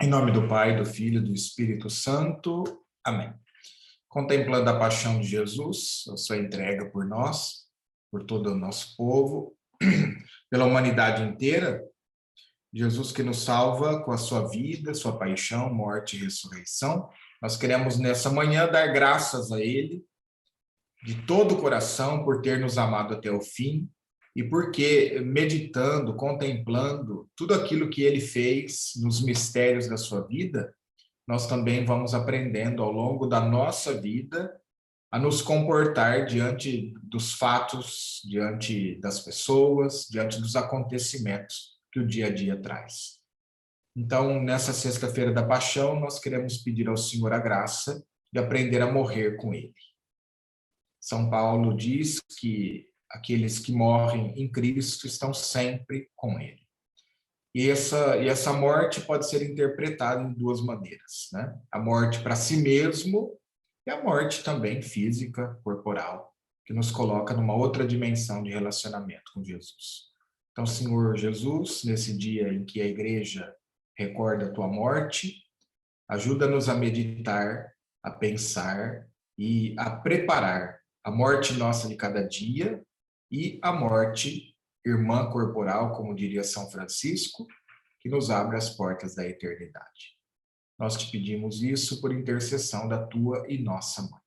Em nome do Pai, do Filho e do Espírito Santo. Amém. Contemplando a paixão de Jesus, a sua entrega por nós, por todo o nosso povo, pela humanidade inteira, Jesus que nos salva com a sua vida, sua paixão, morte e ressurreição, nós queremos nessa manhã dar graças a Ele, de todo o coração, por ter nos amado até o fim, e porque, meditando, contemplando tudo aquilo que Ele fez nos mistérios da sua vida, nós também vamos aprendendo ao longo da nossa vida a nos comportar diante dos fatos, diante das pessoas, diante dos acontecimentos que o dia a dia traz. Então, nessa sexta-feira da Paixão, nós queremos pedir ao Senhor a graça de aprender a morrer com Ele. São Paulo diz que aqueles que morrem em Cristo estão sempre com Ele. E essa morte pode ser interpretada em duas maneiras, né? A morte para si mesmo e a morte também física, corporal, que nos coloca numa outra dimensão de relacionamento com Jesus. Então, Senhor Jesus, nesse dia em que a igreja recorda a tua morte, ajuda-nos a meditar, a pensar e a preparar a morte nossa de cada dia e a morte irmã corporal, como diria São Francisco, que nos abre as portas da eternidade. Nós te pedimos isso por intercessão da tua e nossa mãe.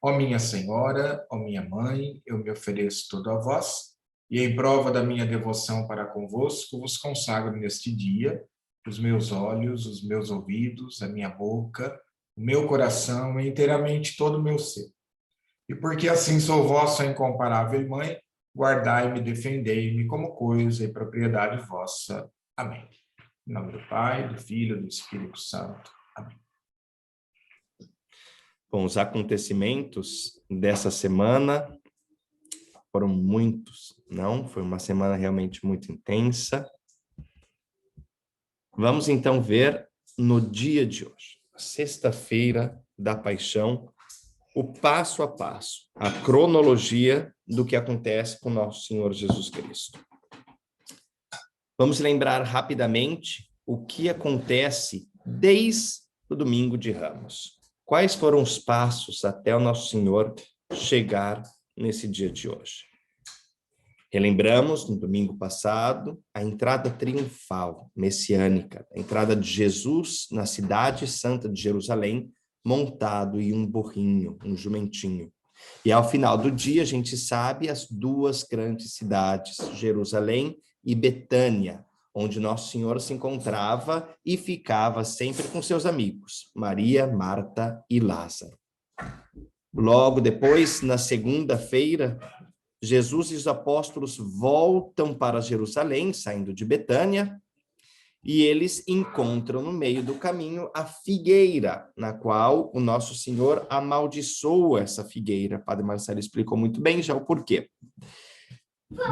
Ó minha Senhora, ó minha mãe, eu me ofereço todo a vós, e em prova da minha devoção para convosco, vos consagro neste dia os meus olhos, os meus ouvidos, a minha boca, o meu coração e inteiramente todo o meu ser. E porque assim sou vossa incomparável mãe, guardai-me, defendei-me como coisa e propriedade vossa. Amém. Em nome do Pai, do Filho e do Espírito Santo. Amém. Bom, os acontecimentos dessa semana foram muitos, não? Foi uma semana realmente muito intensa. Vamos então ver no dia de hoje, sexta-feira da Paixão, o passo a passo, a cronologia do que acontece com nosso Senhor Jesus Cristo. Vamos lembrar rapidamente o que acontece desde o domingo de Ramos. Quais foram os passos até o nosso Senhor chegar nesse dia de hoje? Relembramos, no domingo passado, a entrada triunfal, messiânica, a entrada de Jesus na cidade santa de Jerusalém, montado em um burrinho, um jumentinho. E ao final do dia, a gente sabe as duas grandes cidades, Jerusalém e Betânia, onde Nosso Senhor se encontrava e ficava sempre com seus amigos, Maria, Marta e Lázaro. Logo depois, na segunda-feira, Jesus e os apóstolos voltam para Jerusalém, saindo de Betânia, e eles encontram no meio do caminho a figueira, na qual o Nosso Senhor amaldiçoa essa figueira. Padre Marcelo explicou muito bem já o porquê.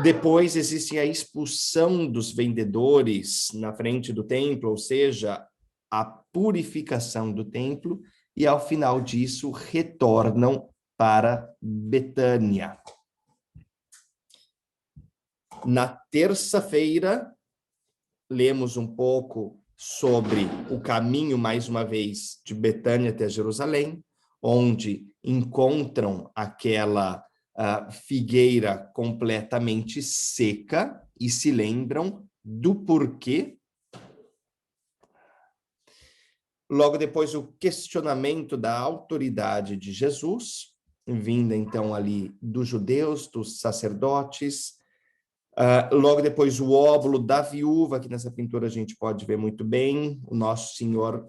Depois existe a expulsão dos vendedores na frente do templo, ou seja, a purificação do templo, e ao final disso retornam para Betânia. Na terça-feira, lemos um pouco sobre o caminho, mais uma vez, de Betânia até Jerusalém, onde encontram aquela figueira completamente seca e se lembram do porquê. Logo depois, o questionamento da autoridade de Jesus, vinda então ali dos judeus, dos sacerdotes. Logo depois, o óbolo da viúva, que nessa pintura a gente pode ver muito bem, o Nosso Senhor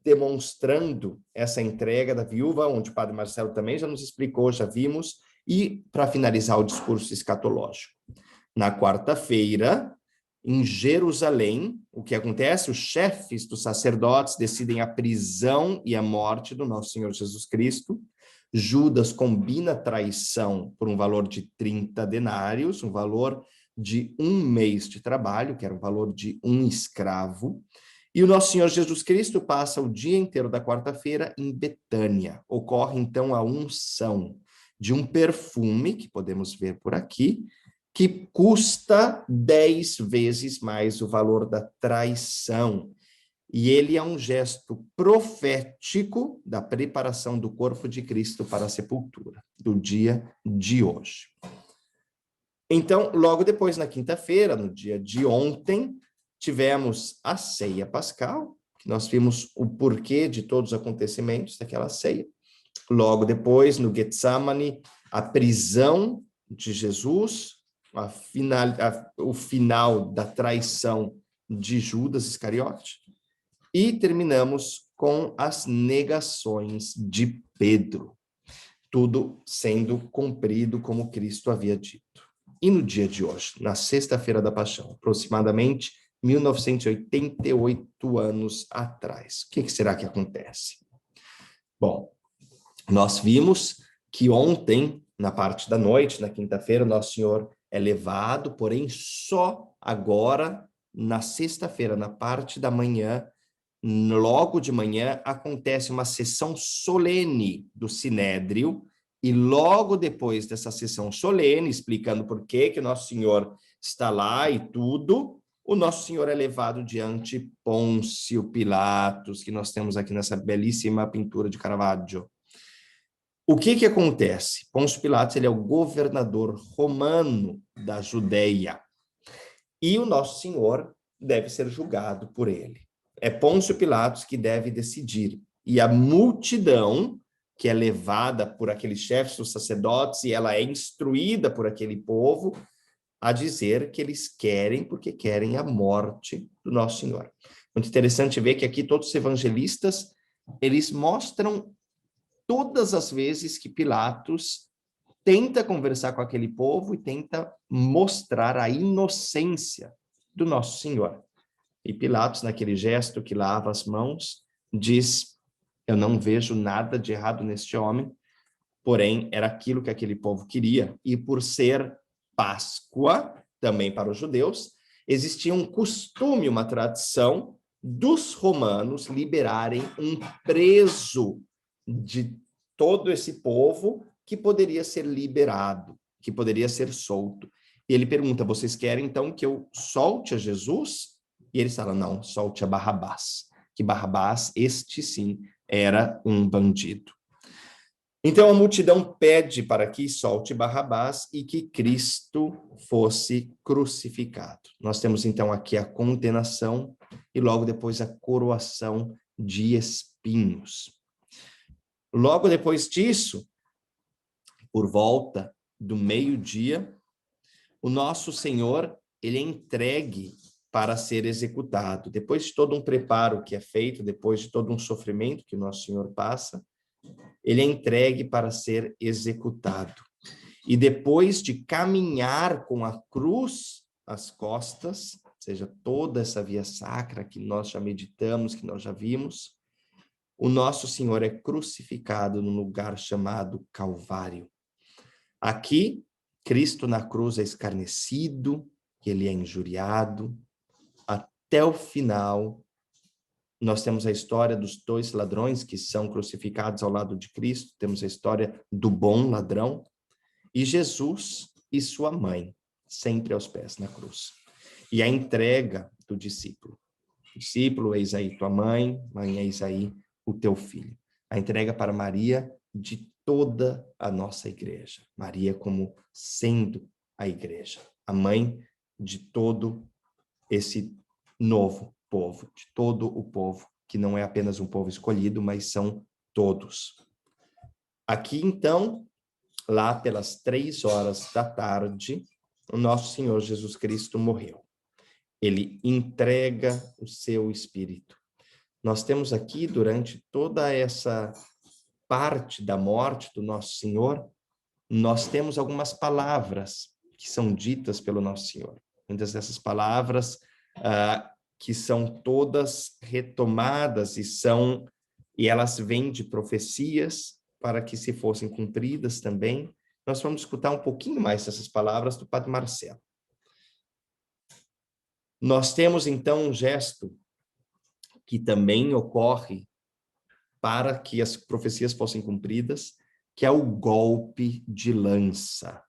demonstrando essa entrega da viúva, onde o Padre Marcelo também já nos explicou, já vimos, e para finalizar o discurso escatológico. Na quarta-feira, em Jerusalém, o que acontece? Os chefes dos sacerdotes decidem a prisão e a morte do Nosso Senhor Jesus Cristo. Judas combina traição por um valor de 30 denários, um valor de 1 mês de trabalho, que era o valor de um escravo. E o Nosso Senhor Jesus Cristo passa o dia inteiro da quarta-feira em Betânia. Ocorre, então, a unção de um perfume, que podemos ver por aqui, que custa 10 vezes mais o valor da traição. E ele é um gesto profético da preparação do corpo de Cristo para a sepultura, do dia de hoje. Então, logo depois, na quinta-feira, no dia de ontem, tivemos a ceia pascal, que nós vimos o porquê de todos os acontecimentos daquela ceia. Logo depois, no Getsemane, a prisão de Jesus, o final da traição de Judas Iscariote. E terminamos com as negações de Pedro, tudo sendo cumprido como Cristo havia dito. E no dia de hoje, na sexta-feira da Paixão, aproximadamente 1988 anos atrás, o que será que acontece? Bom, nós vimos que ontem, na parte da noite, na quinta-feira, Nosso Senhor é levado, porém só agora, na sexta-feira, na parte da manhã, logo de manhã, acontece uma sessão solene do Sinédrio, e logo depois dessa sessão solene, explicando por que Nosso Senhor está lá e tudo, o Nosso Senhor é levado diante Pôncio Pilatos, que nós temos aqui nessa belíssima pintura de Caravaggio. O que acontece? Pôncio Pilatos, ele é o governador romano da Judeia, e o Nosso Senhor deve ser julgado por ele. É Pôncio Pilatos que deve decidir. E a multidão, que é levada por aqueles chefes dos sacerdotes, e ela é instruída por aquele povo a dizer que eles querem, porque querem a morte do Nosso Senhor. Muito interessante ver que aqui todos os evangelistas, eles mostram todas as vezes que Pilatos tenta conversar com aquele povo e tenta mostrar a inocência do Nosso Senhor. E Pilatos, naquele gesto que lava as mãos, diz: eu não vejo nada de errado neste homem, porém era aquilo que aquele povo queria. E por ser Páscoa, também para os judeus, existia um costume, uma tradição dos romanos liberarem um preso de todo esse povo que poderia ser liberado, que poderia ser solto. E ele pergunta: vocês querem então que eu solte a Jesus? E eles falam: não, solte a Barrabás. Que Barrabás, este sim, era um bandido. Então a multidão pede para que solte Barrabás e que Cristo fosse crucificado. Nós temos então aqui a condenação e logo depois a coroação de espinhos. Logo depois disso, por volta do meio-dia, o Nosso Senhor, ele é entregue para ser executado. Depois de todo um preparo que é feito, depois de todo um sofrimento que o Nosso Senhor passa, ele é entregue para ser executado. E depois de caminhar com a cruz às costas, ou seja, toda essa via sacra que nós já meditamos, que nós já vimos, o Nosso Senhor é crucificado num lugar chamado Calvário. Aqui, Cristo na cruz é escarnecido, ele é injuriado. Até o final, nós temos a história dos dois ladrões que são crucificados ao lado de Cristo, temos a história do bom ladrão, e Jesus e sua mãe, sempre aos pés na cruz. E a entrega do discípulo. Discípulo, eis aí tua mãe, mãe, eis aí o teu filho. A entrega para Maria de toda a nossa igreja. Maria como sendo a igreja, a mãe de todo esse novo povo, de todo o povo, que não é apenas um povo escolhido, mas são todos. Aqui, então, lá pelas 15h, o nosso Senhor Jesus Cristo morreu. Ele entrega o seu espírito. Nós temos aqui, durante toda essa parte da morte do nosso Senhor, nós temos algumas palavras que são ditas pelo nosso Senhor. Muitas dessas palavras que são todas retomadas e elas vêm de profecias para que se fossem cumpridas também. Nós vamos escutar um pouquinho mais dessas palavras do Padre Marcelo. Nós temos, então, um gesto que também ocorre para que as profecias fossem cumpridas, que é o golpe de lança.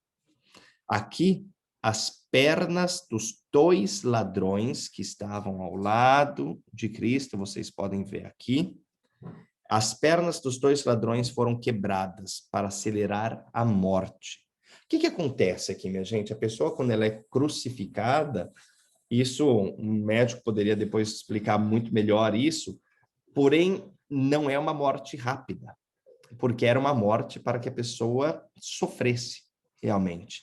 Aqui, as pernas dos 2 ladrões que estavam ao lado de Cristo, vocês podem ver aqui. As pernas dos 2 ladrões foram quebradas para acelerar a morte. O que acontece aqui, minha gente? A pessoa, quando ela é crucificada, isso um médico poderia depois explicar muito melhor isso, porém, não é uma morte rápida, porque era uma morte para que a pessoa sofresse realmente.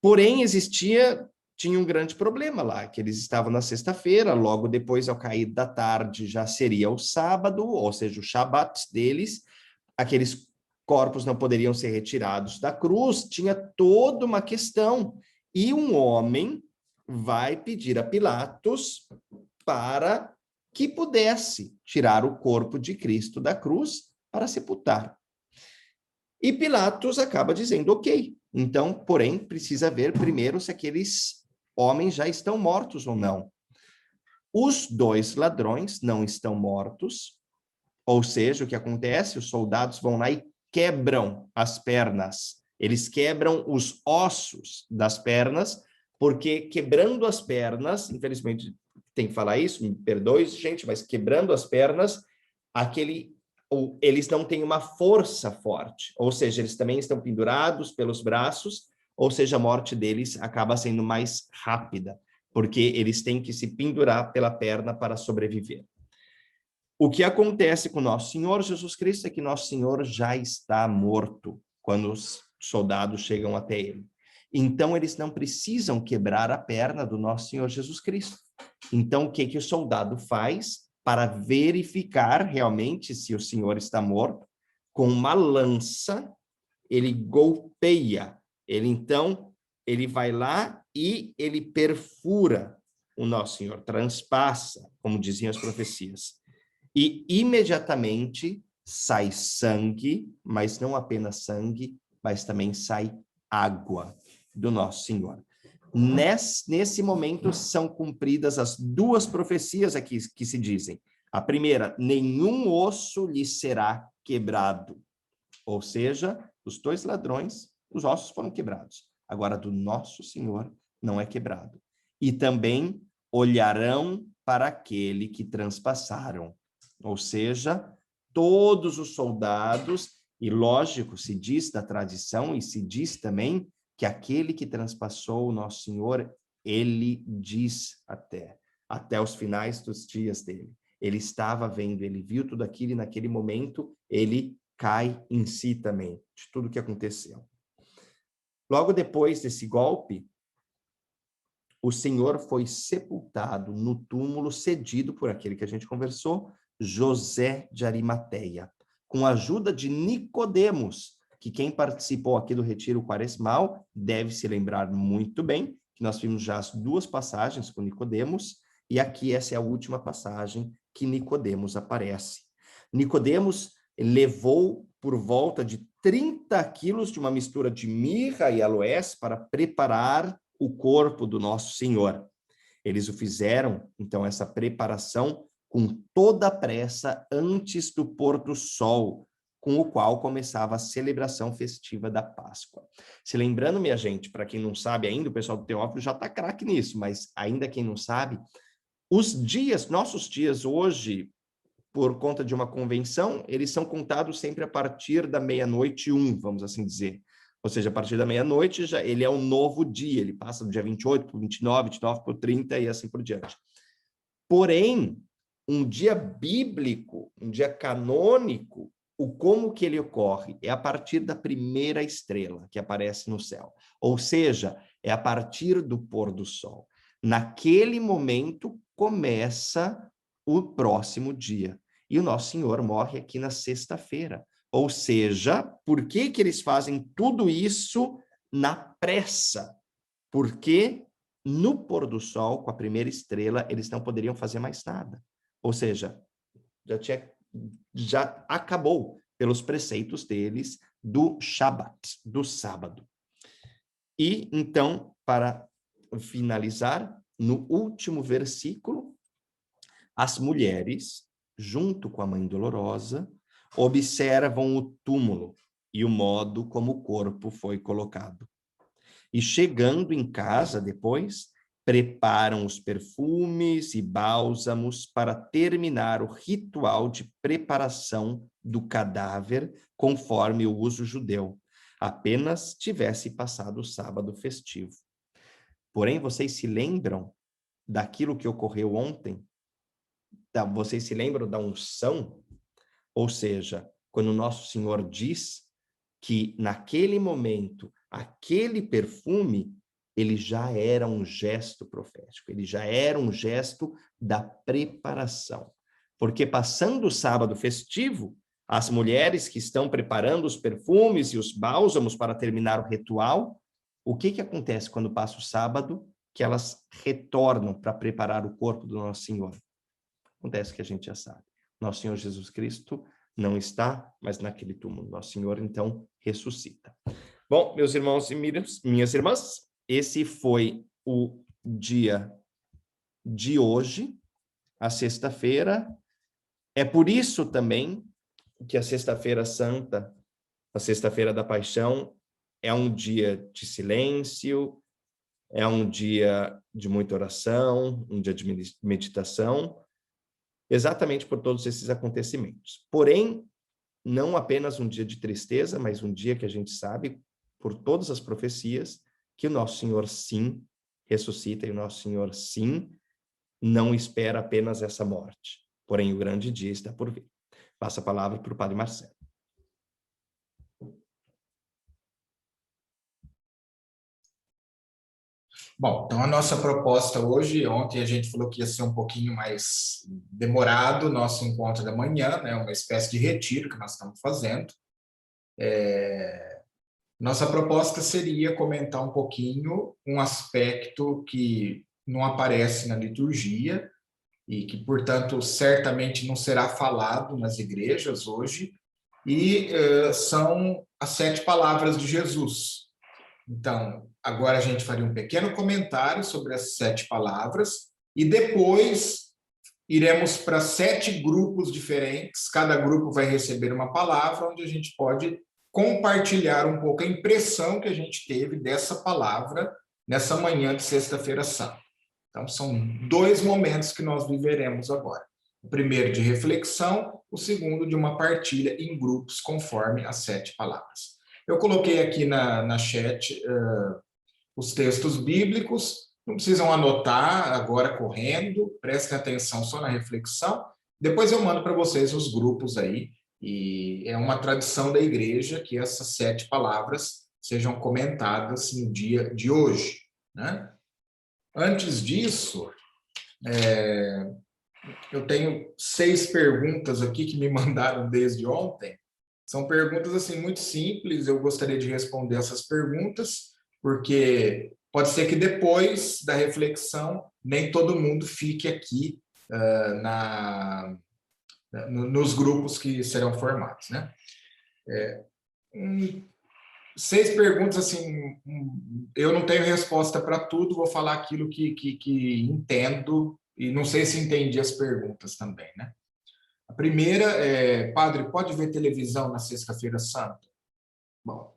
Porém, tinha um grande problema lá, que eles estavam na sexta-feira, logo depois, ao cair da tarde, já seria o sábado, ou seja, o Shabat deles, aqueles corpos não poderiam ser retirados da cruz, tinha toda uma questão. E um homem vai pedir a Pilatos para que pudesse tirar o corpo de Cristo da cruz para sepultar. E Pilatos acaba dizendo, ok. Então, porém, precisa ver primeiro se aqueles homens já estão mortos ou não. Os 2 ladrões não estão mortos, ou seja, o que acontece? Os soldados vão lá e quebram as pernas. Eles quebram os ossos das pernas, porque quebrando as pernas, infelizmente tem que falar isso, me perdoe, gente, mas quebrando as pernas, eles não têm uma força forte, ou seja, eles também estão pendurados pelos braços, ou seja, a morte deles acaba sendo mais rápida, porque eles têm que se pendurar pela perna para sobreviver. O que acontece com nosso Senhor Jesus Cristo é que nosso Senhor já está morto quando os soldados chegam até ele. Então, eles não precisam quebrar a perna do nosso Senhor Jesus Cristo. Então, o que o soldado faz para verificar realmente se o Senhor está morto? Com uma lança, ele golpeia. Ele vai lá e ele perfura o nosso Senhor, transpassa, como diziam as profecias. E imediatamente sai sangue, mas não apenas sangue, mas também sai água do nosso Senhor. Nesse momento são cumpridas as 2 profecias aqui que se dizem. A primeira, nenhum osso lhe será quebrado. Ou seja, os 2 ladrões, os ossos foram quebrados. Agora, do nosso Senhor não é quebrado. E também olharão para aquele que transpassaram. Ou seja, todos os soldados, e lógico, se diz da tradição e se diz também que aquele que transpassou o nosso Senhor, ele diz até os finais dos dias dele. Ele estava vendo, ele viu tudo aquilo e naquele momento ele cai em si também, de tudo que aconteceu. Logo depois desse golpe, o Senhor foi sepultado no túmulo cedido por aquele que a gente conversou, José de Arimateia, com a ajuda de Nicodemos, que quem participou aqui do Retiro Quaresmal deve se lembrar muito bem, que nós vimos já as 2 passagens com Nicodemos, e aqui essa é a última passagem que Nicodemos aparece. Nicodemos levou por volta de 30 quilos de uma mistura de mirra e aloés para preparar o corpo do nosso Senhor. Eles o fizeram, então, essa preparação com toda a pressa antes do pôr do sol, com o qual começava a celebração festiva da Páscoa. Se lembrando, minha gente, para quem não sabe ainda, o pessoal do Teófilo já está craque nisso, mas ainda quem não sabe, nossos dias hoje, por conta de uma convenção, eles são contados sempre a partir da 00:01, vamos assim dizer. Ou seja, a partir da 00:00, ele é um novo dia, ele passa do dia 28 para o 29, 29 para o 30 e assim por diante. Porém, um dia bíblico, um dia canônico, como que ele ocorre? É a partir da primeira estrela que aparece no céu. Ou seja, é a partir do pôr do sol. Naquele momento, começa o próximo dia. E o nosso Senhor morre aqui na sexta-feira. Ou seja, por que que eles fazem tudo isso na pressa? Porque no pôr do sol, com a primeira estrela, eles não poderiam fazer mais nada. Ou seja, já acabou pelos preceitos deles do Shabat, do sábado. E então, para finalizar, no último versículo, as mulheres, junto com a Mãe Dolorosa, observam o túmulo e o modo como o corpo foi colocado. E chegando em casa depois, preparam os perfumes e bálsamos para terminar o ritual de preparação do cadáver, conforme o uso judeu, apenas tivesse passado o sábado festivo. Porém, vocês se lembram daquilo que ocorreu ontem? Vocês se lembram da unção? Ou seja, quando Nosso Senhor diz que naquele momento, aquele perfume, ele já era um gesto profético, ele já era um gesto da preparação. Porque passando o sábado festivo, as mulheres que estão preparando os perfumes e os bálsamos para terminar o ritual, o que acontece quando passa o sábado? Que elas retornam para preparar o corpo do Nosso Senhor. Acontece que a gente já sabe. Nosso Senhor Jesus Cristo não está, mas naquele túmulo. Nosso Senhor, então, ressuscita. Bom, meus irmãos e minhas irmãs, esse foi o dia de hoje, a sexta-feira. É por isso também que a Sexta-feira Santa, a Sexta-feira da Paixão, é um dia de silêncio, é um dia de muita oração, um dia de meditação, exatamente por todos esses acontecimentos. Porém, não apenas um dia de tristeza, mas um dia que a gente sabe, por todas as profecias, que o Nosso Senhor, sim, ressuscita, e o Nosso Senhor, sim, não espera apenas essa morte. Porém, o grande dia está por vir. Passo a palavra para o Padre Marcelo. Bom, então a nossa proposta hoje, ontem a gente falou que ia ser um pouquinho mais demorado, nosso encontro da manhã, né, uma espécie de retiro que nós estamos fazendo. Nossa proposta seria comentar um pouquinho um aspecto que não aparece na liturgia e que, portanto, certamente não será falado nas igrejas hoje, e são as 7 palavras de Jesus. Então, agora a gente faria um pequeno comentário sobre as 7 palavras e depois iremos para 7 grupos diferentes. Cada grupo vai receber uma palavra onde a gente pode compartilhar um pouco a impressão que a gente teve dessa palavra nessa manhã de Sexta-feira Santa. Então, são 2 momentos que nós viveremos agora. O primeiro de reflexão, o segundo de uma partilha em grupos, conforme as 7 palavras. Eu coloquei aqui na chat os textos bíblicos, não precisam anotar agora correndo, prestem atenção só na reflexão, depois eu mando para vocês os grupos aí, e é uma tradição da igreja que essas 7 palavras sejam comentadas no dia de hoje, né? Antes disso, eu tenho 6 perguntas aqui que me mandaram desde ontem. São perguntas assim muito simples, eu gostaria de responder essas perguntas, porque pode ser que depois da reflexão nem todo mundo fique aqui nos grupos que serão formados, né? 6 perguntas, assim, eu não tenho resposta para tudo, vou falar aquilo que entendo, e não sei se entendi as perguntas também, né? A primeira é, padre, pode ver televisão na Sexta-feira Santa? Bom,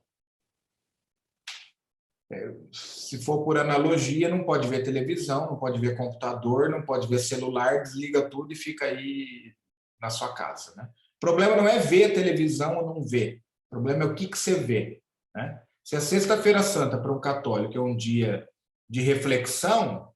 se for por analogia, não pode ver televisão, não pode ver computador, não pode ver celular, desliga tudo e fica aí na sua casa, né? O problema não é ver televisão ou não ver, o problema é o que você vê, né? Se a Sexta-feira Santa para um católico é um dia de reflexão,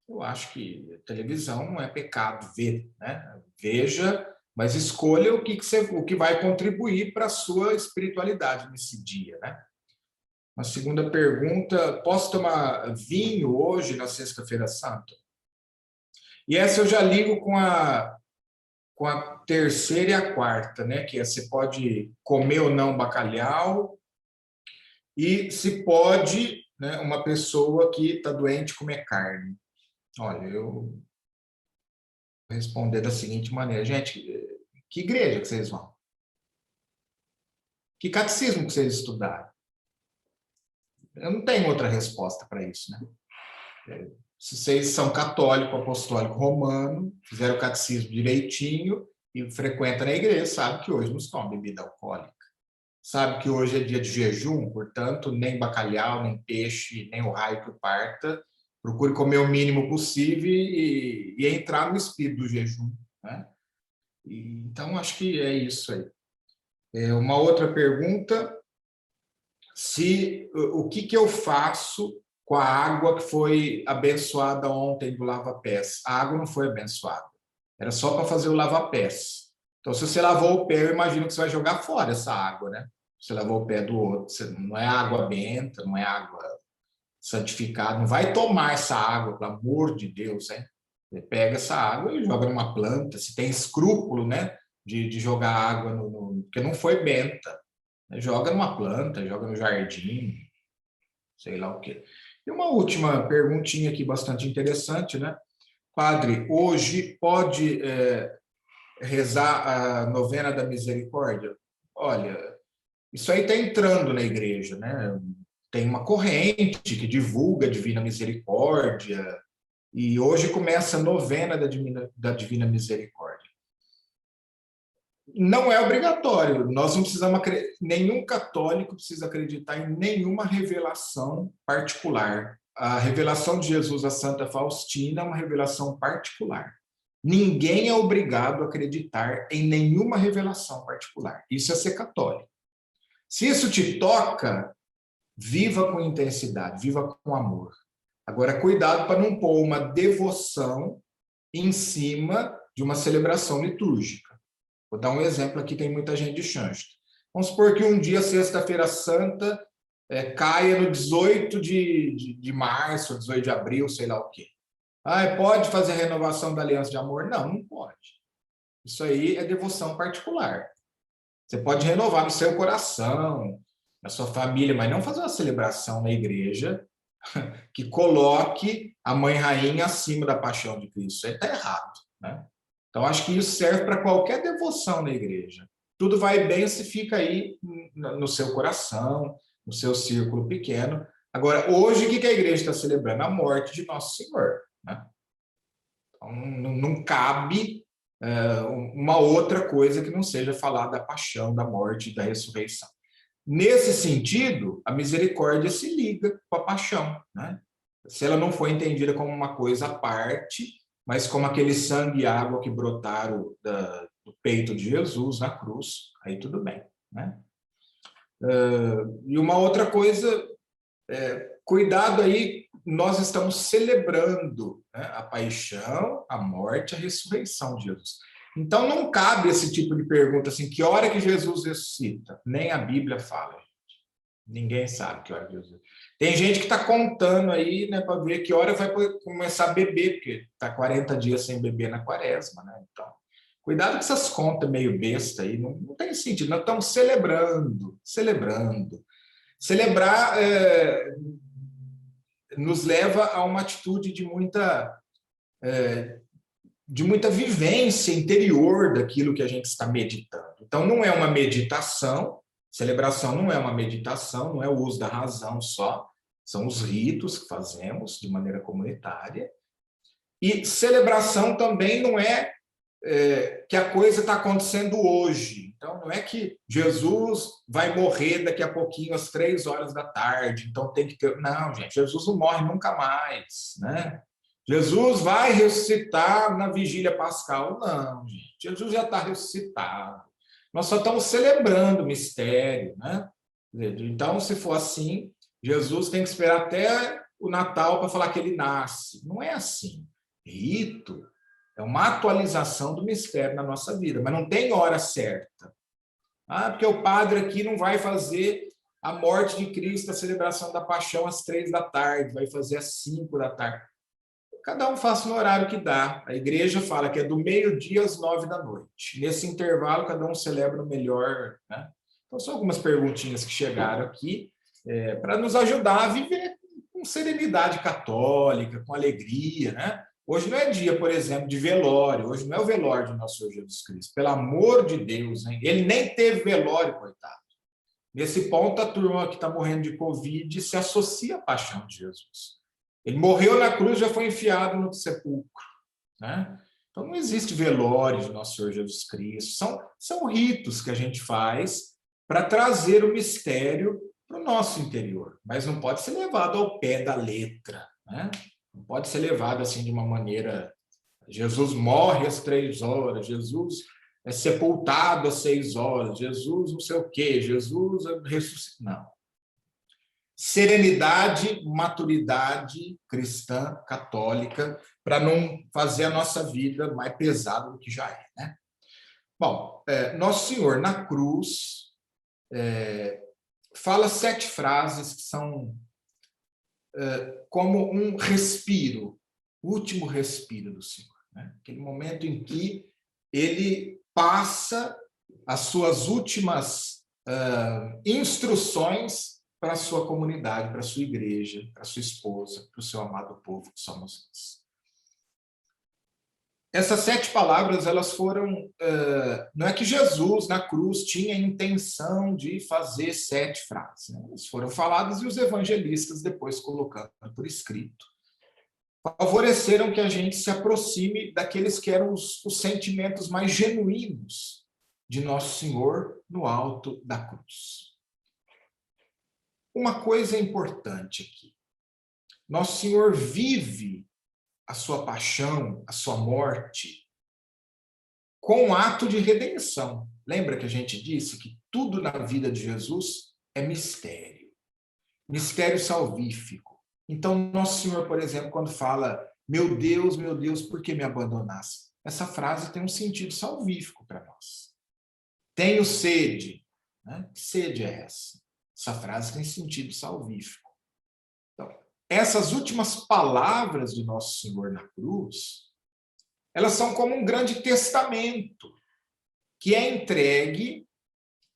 eu acho que televisão não é pecado ver, né? Veja, mas escolha o que vai contribuir para a sua espiritualidade nesse dia, né? Uma segunda pergunta, posso tomar vinho hoje na Sexta-feira Santa? E essa eu já ligo com a terceira e a quarta, né? Que é você pode comer ou não bacalhau e se pode, né, uma pessoa que está doente comer carne. Olha, eu vou responder da seguinte maneira. Gente, que igreja que vocês vão? Que catecismo que vocês estudaram? Eu não tenho outra resposta para isso, né? Se vocês são católico, apostólico, romano, fizeram o catecismo direitinho e frequentam na igreja, sabe que hoje não se toma bebida alcoólica. sabe que hoje é dia de jejum, portanto, nem bacalhau, nem peixe, nem o raio que o parta. Procure comer o mínimo possível e entrar no espírito do jejum, né? Então, acho que é isso aí. Uma outra pergunta, o que eu faço com a água que foi abençoada ontem do lava-pés? A água não foi abençoada, era só para fazer o lava-pés. Então, se você lavou o pé, eu imagino que você vai jogar fora essa água, né? Você lavou o pé do outro, não é água benta, não é água santificada, não vai tomar essa água, pelo amor de Deus, hein? Você pega essa água e joga numa planta, se tem escrúpulo, né, de jogar água, porque não foi benta, né? Joga numa planta, joga no jardim, sei lá o quê. E uma última perguntinha aqui bastante interessante, né? Padre, hoje pode rezar a novena da misericórdia? Olha, isso aí está entrando na igreja, né? Tem uma corrente que divulga a Divina Misericórdia, e hoje começa a novena da Divina Misericórdia. Não é obrigatório, nós não precisamos, nenhum católico precisa acreditar em nenhuma revelação particular. A revelação de Jesus a Santa Faustina é uma revelação particular. Ninguém é obrigado a acreditar em nenhuma revelação particular. Isso é ser católico. Se isso te toca, viva com intensidade, viva com amor. Agora, cuidado para não pôr uma devoção em cima de uma celebração litúrgica. Vou dar um exemplo aqui, tem muita gente de Xanxto. Vamos supor que um dia, sexta-feira santa, caia no 18 de março, 18 de abril, sei lá o quê. Pode fazer renovação da aliança de amor? Não, não pode. Isso aí é devoção particular. Você pode renovar no seu coração, na sua família, mas não fazer uma celebração na igreja que coloque a Mãe Rainha acima da paixão de Cristo. Isso aí está errado, né? Então, acho que isso serve para qualquer devoção na igreja. Tudo vai bem se fica aí no seu coração, no seu círculo pequeno. Agora, hoje, o que a igreja está celebrando? A morte de Nosso Senhor, né? Então, não cabe uma outra coisa que não seja falar da paixão, da morte e da ressurreição. Nesse sentido, a misericórdia se liga com a paixão, né? Se ela não foi entendida como uma coisa à parte, mas como aquele sangue e água que brotaram do peito de Jesus na cruz, aí tudo bem, né? E uma outra coisa, cuidado aí, nós estamos celebrando, né, a paixão, a morte, a ressurreição de Jesus. Então, não cabe esse tipo de pergunta assim, que hora que Jesus ressuscita? Nem a Bíblia fala, gente. Ninguém sabe que hora que Jesus ressuscita. Tem gente que está contando aí, né, para ver que hora vai começar a beber, porque está 40 dias sem beber na quaresma, né? Então, cuidado com essas contas meio besta aí, não tem sentido. Nós estamos celebrando. Celebrar nos leva a uma atitude de muita vivência interior daquilo que a gente está meditando. Então, não é uma meditação, celebração não é uma meditação, não é o uso da razão só, são os ritos que fazemos de maneira comunitária. E celebração também não é que a coisa está acontecendo hoje. Então, não é que Jesus vai morrer daqui a pouquinho, às 3 horas da tarde, então tem que ter... Não, gente, Jesus não morre nunca mais, né? Jesus vai ressuscitar na vigília pascal. Não, gente, Jesus já está ressuscitado. Nós só estamos celebrando o mistério, né? Então, se for assim, Jesus tem que esperar até o Natal para falar que ele nasce. Não é assim. Rito é uma atualização do mistério na nossa vida, mas não tem hora certa. Porque o padre aqui não vai fazer a morte de Cristo, a celebração da paixão às 3 da tarde, vai fazer às 5 da tarde. Cada um faça no horário que dá. A igreja fala que é do meio-dia às 9 da noite. Nesse intervalo, cada um celebra o melhor, né? Então, são algumas perguntinhas que chegaram aqui para nos ajudar a viver com serenidade católica, com alegria, né? Hoje não é dia, por exemplo, de velório. Hoje não é o velório de nosso Senhor Jesus Cristo. Pelo amor de Deus, hein? Ele nem teve velório, coitado. Nesse ponto, a turma que está morrendo de Covid se associa à paixão de Jesus. Ele morreu na cruz, já foi enfiado no sepulcro, né? Então, não existe velório de nosso Senhor Jesus Cristo. São ritos que a gente faz para trazer o mistério para o nosso interior, mas não pode ser levado ao pé da letra, né? Não pode ser levado assim de uma maneira... Jesus morre às 3 horas, Jesus é sepultado às 6 horas, Jesus não sei o quê, Jesus ressuscita. Não. Serenidade, maturidade cristã, católica, para não fazer a nossa vida mais pesada do que já é, né? Bom, Nosso Senhor na cruz fala 7 frases que são como um respiro, o último respiro do Senhor, né? Aquele momento em que ele passa as suas últimas instruções para a sua comunidade, para a sua igreja, para a sua esposa, para o seu amado povo que somos nós. Essas 7 palavras, elas foram... não é que Jesus, na cruz, tinha a intenção de fazer 7 frases, né? Elas foram faladas e os evangelistas, depois colocando por escrito, favoreceram que a gente se aproxime daqueles que eram os sentimentos mais genuínos de Nosso Senhor no alto da cruz. Uma coisa importante aqui. Nosso Senhor vive a sua paixão, a sua morte, com um ato de redenção. Lembra que a gente disse que tudo na vida de Jesus é mistério. Mistério salvífico. Então, Nosso Senhor, por exemplo, quando fala, meu Deus, por que me abandonaste? Essa frase tem um sentido salvífico para nós. Tenho sede. Né? Que sede é essa? Essa frase tem sentido salvífico. Então, essas últimas palavras de Nosso Senhor na cruz, elas são como um grande testamento que é entregue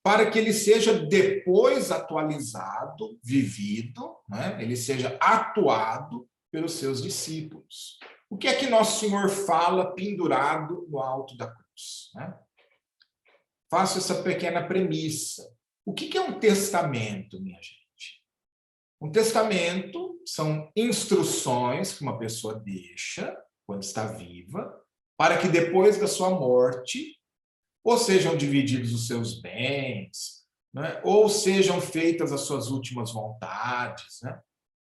para que ele seja depois atualizado, vivido, né? Ele seja atuado pelos seus discípulos. O que é que Nosso Senhor fala pendurado no alto da cruz? Né? Faço essa pequena premissa. O que é um testamento, minha gente? Um testamento são instruções que uma pessoa deixa, quando está viva, para que depois da sua morte, ou sejam divididos os seus bens, né? Ou sejam feitas as suas últimas vontades. Né?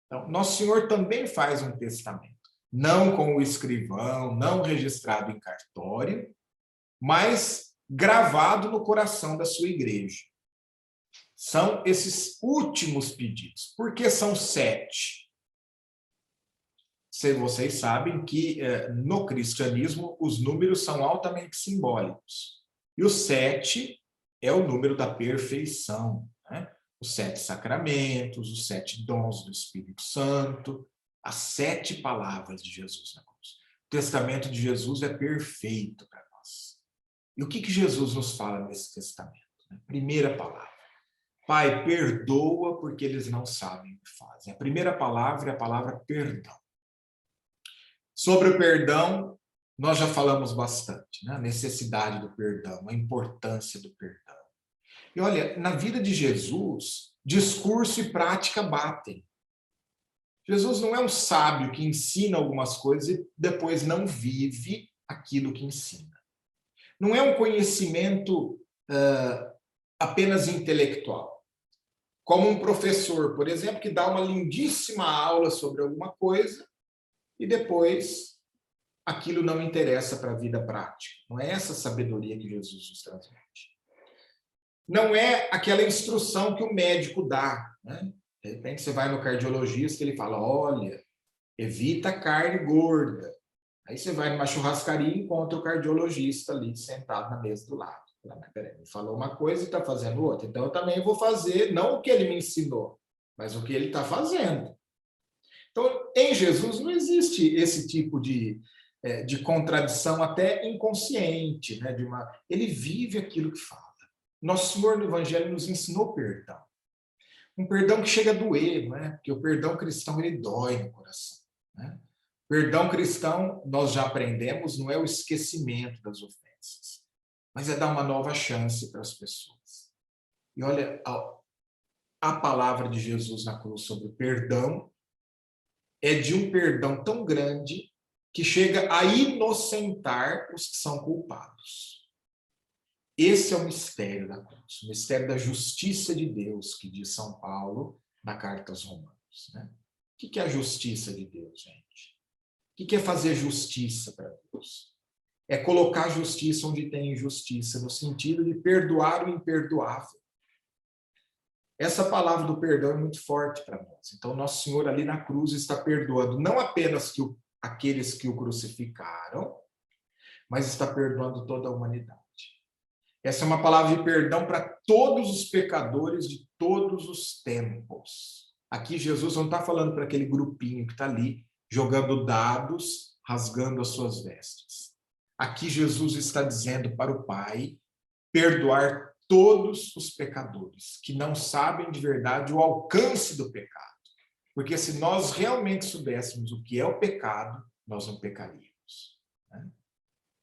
Então, Nosso Senhor também faz um testamento, não com o escrivão, não registrado em cartório, mas gravado no coração da sua igreja. São esses últimos pedidos. Por que são 7? Vocês sabem que no cristianismo os números são altamente simbólicos. E o 7 é o número da perfeição. Né? Os 7 sacramentos, os 7 dons do Espírito Santo, as 7 palavras de Jesus na cruz. O testamento de Jesus é perfeito para nós. E o que Jesus nos fala nesse testamento? Primeira palavra. Pai, perdoa porque eles não sabem o que fazem. A primeira palavra é a palavra perdão. Sobre o perdão, nós já falamos bastante, né? A necessidade do perdão, a importância do perdão. E olha, na vida de Jesus, discurso e prática batem. Jesus não é um sábio que ensina algumas coisas e depois não vive aquilo que ensina. Não é um conhecimento apenas intelectual. Como um professor, por exemplo, que dá uma lindíssima aula sobre alguma coisa e depois aquilo não interessa para a vida prática. Não é essa sabedoria que Jesus nos transmite. Não é aquela instrução que o médico dá. Né? De repente você vai no cardiologista e ele fala, olha, evita carne gorda. Aí você vai numa churrascaria e encontra o cardiologista ali sentado na mesa do lado. Mas peraí, ele falou uma coisa e está fazendo outra. Então eu também vou fazer, não o que ele me ensinou, mas o que ele está fazendo. Então, em Jesus não existe esse tipo de contradição até inconsciente. Né? Ele vive aquilo que fala. Nosso Senhor no Evangelho nos ensinou perdão. Um perdão que chega a doer, né? Porque o perdão cristão ele dói no coração. Né? Perdão cristão, nós já aprendemos, não é o esquecimento das ofensas, mas é dar uma nova chance para as pessoas. E olha, a palavra de Jesus na cruz sobre o perdão é de um perdão tão grande que chega a inocentar os que são culpados. Esse é o mistério da cruz, o mistério da justiça de Deus, que diz São Paulo na carta aos Romanos, né? O que é a justiça de Deus, gente? O que é fazer justiça para Deus? É colocar justiça onde tem injustiça, no sentido de perdoar o imperdoável. Essa palavra do perdão é muito forte para nós. Então, Nosso Senhor ali na cruz está perdoando não apenas aqueles que o crucificaram, mas está perdoando toda a humanidade. Essa é uma palavra de perdão para todos os pecadores de todos os tempos. Aqui Jesus não está falando para aquele grupinho que está ali, jogando dados, rasgando as suas vestes. Aqui Jesus está dizendo para o Pai perdoar todos os pecadores que não sabem de verdade o alcance do pecado. Porque se nós realmente soubéssemos o que é o pecado, nós não pecaríamos, né?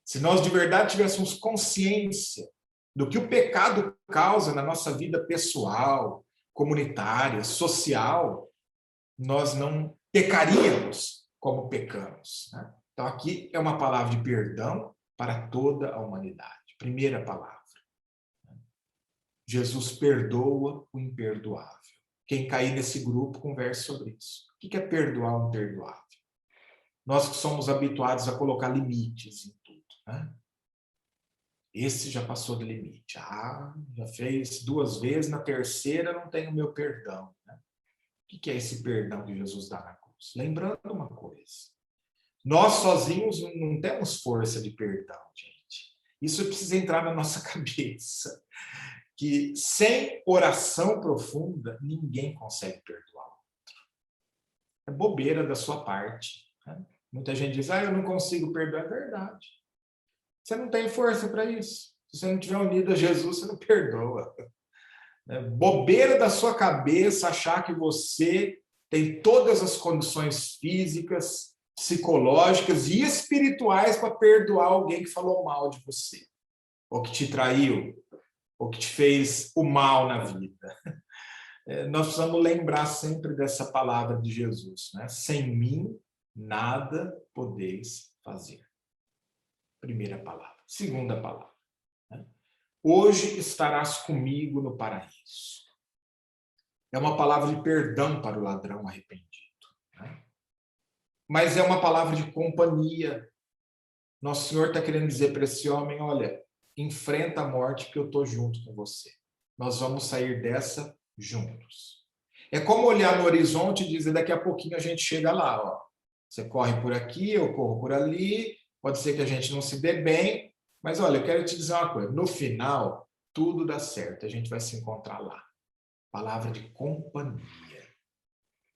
Se nós de verdade tivéssemos consciência do que o pecado causa na nossa vida pessoal, comunitária, social, nós não pecaríamos como pecamos, né? Então aqui é uma palavra de perdão para toda a humanidade. Primeira palavra. Jesus perdoa o imperdoável. Quem cair nesse grupo, converse sobre isso. O que é perdoar o imperdoável? Nós que somos habituados a colocar limites em tudo, né? Esse já passou do limite. Já fez 2 vezes, na terceira não tem o meu perdão, né? O que é esse perdão que Jesus dá na cruz? Lembrando uma coisa. Nós sozinhos não temos força de perdão, gente. Isso precisa entrar na nossa cabeça. Que sem oração profunda, ninguém consegue perdoar o outro. É bobeira da sua parte, né? Muita gente diz, eu não consigo perdoar. É verdade. Você não tem força para isso. Se você não estiver unido a Jesus, você não perdoa. É bobeira da sua cabeça achar que você tem todas as condições físicas, psicológicas e espirituais para perdoar alguém que falou mal de você, ou que te traiu, ou que te fez o mal na vida. Nós precisamos lembrar sempre dessa palavra de Jesus, né? Sem mim, nada podeis fazer. Primeira palavra. Segunda palavra, né? Hoje estarás comigo no paraíso. É uma palavra de perdão para o ladrão arrependido, né? Mas é uma palavra de companhia. Nosso Senhor está querendo dizer para esse homem, olha, enfrenta a morte que eu estou junto com você. Nós vamos sair dessa juntos. É como olhar no horizonte e dizer, daqui a pouquinho a gente chega lá, ó. Você corre por aqui, eu corro por ali, pode ser que a gente não se dê bem, mas olha, eu quero te dizer uma coisa, no final, tudo dá certo, a gente vai se encontrar lá. Palavra de companhia.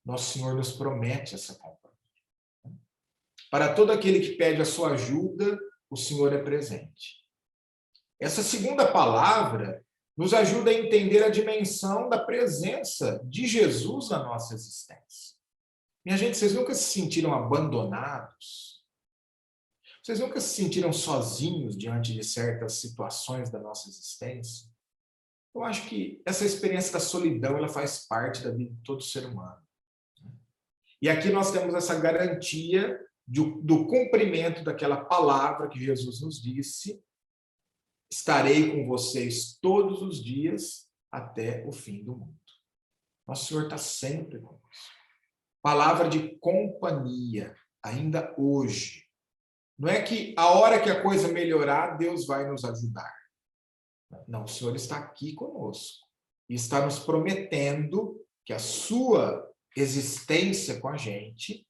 Nosso Senhor nos promete essa companhia. Para todo aquele que pede a sua ajuda, o Senhor é presente. Essa segunda palavra nos ajuda a entender a dimensão da presença de Jesus na nossa existência. Minha gente, vocês nunca se sentiram abandonados? Vocês nunca se sentiram sozinhos diante de certas situações da nossa existência? Eu acho que essa experiência da solidão, ela faz parte da vida de todo ser humano. E aqui nós temos essa garantia do cumprimento daquela palavra que Jesus nos disse: estarei com vocês todos os dias até o fim do mundo. Nosso Senhor está sempre conosco. Palavra de companhia, ainda hoje. Não é que a hora que a coisa melhorar, Deus vai nos ajudar. Não, o Senhor está aqui conosco e está nos prometendo que a sua existência com a gente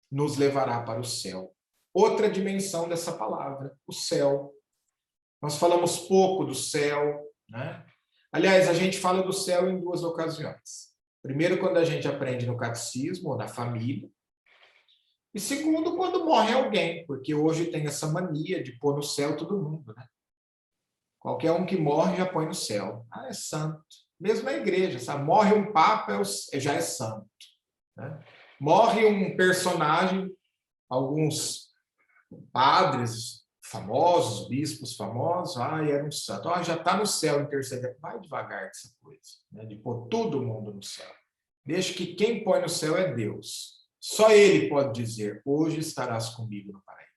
nos levará para o céu. Outra dimensão dessa palavra, o céu. Nós falamos pouco do céu, né? Aliás, a gente fala do céu em 2 ocasiões. Primeiro, quando a gente aprende no catecismo ou na família. E segundo, quando morre alguém, porque hoje tem essa mania de pôr no céu todo mundo, né? Qualquer um que morre já põe no céu. É santo. Mesmo na igreja, sabe? Morre um papa, já é santo, né? Morre um personagem, alguns padres famosos, bispos famosos, era um santo. Já está no céu intercedendo. Vai devagar com essa coisa, né? De pôr todo mundo no céu. Deixa que quem põe no céu é Deus. Só Ele pode dizer, hoje estarás comigo no paraíso.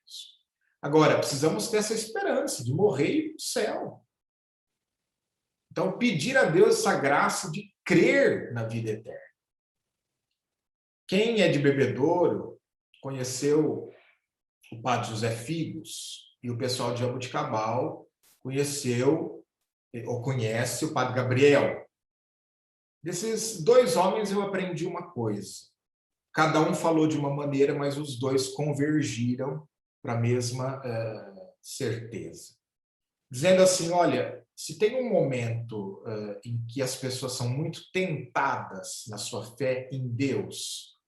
Agora, precisamos ter essa esperança de morrer e ir para o céu. Então, pedir a Deus essa graça de crer na vida eterna. Quem é de Bebedouro conheceu o padre José Figos, e o pessoal de Jaboticabal conheceu ou conhece o padre Gabriel. Desses dois homens eu aprendi uma coisa. Cada um falou de uma maneira, mas os dois convergiram para a mesma certeza. Dizendo assim, olha, se tem um momento em que as pessoas são muito tentadas na sua fé em Deus,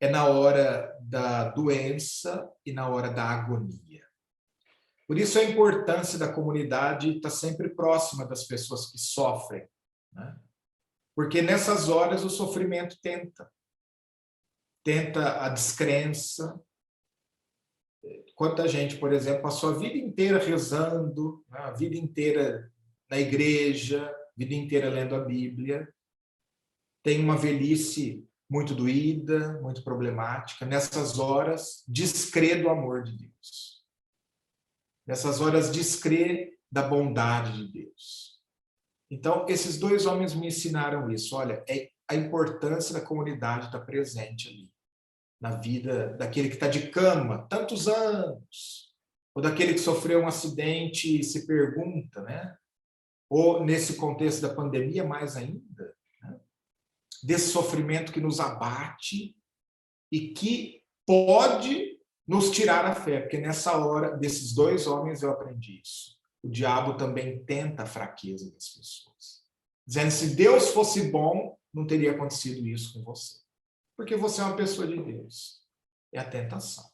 é na hora da doença e na hora da agonia. Por isso a importância da comunidade estar sempre próxima das pessoas que sofrem, né? Porque nessas horas o sofrimento tenta a descrença. Quanta gente, por exemplo, passou a vida inteira rezando, né? A vida inteira na igreja, a vida inteira lendo a Bíblia, tem uma velhice muito doída, muito problemática. Nessas horas, descrer do amor de Deus. Nessas horas, descrer da bondade de Deus. Então, esses dois homens me ensinaram isso. Olha, é a importância da comunidade estar presente ali, na vida daquele que está de cama, tantos anos, ou daquele que sofreu um acidente e se pergunta, né? Ou, nesse contexto da pandemia, mais ainda, desse sofrimento que nos abate e que pode nos tirar a fé, porque nessa hora, desses dois homens eu aprendi isso. O diabo também tenta a fraqueza das pessoas, dizendo, se Deus fosse bom, não teria acontecido isso com você, porque você é uma pessoa de Deus. É a tentação.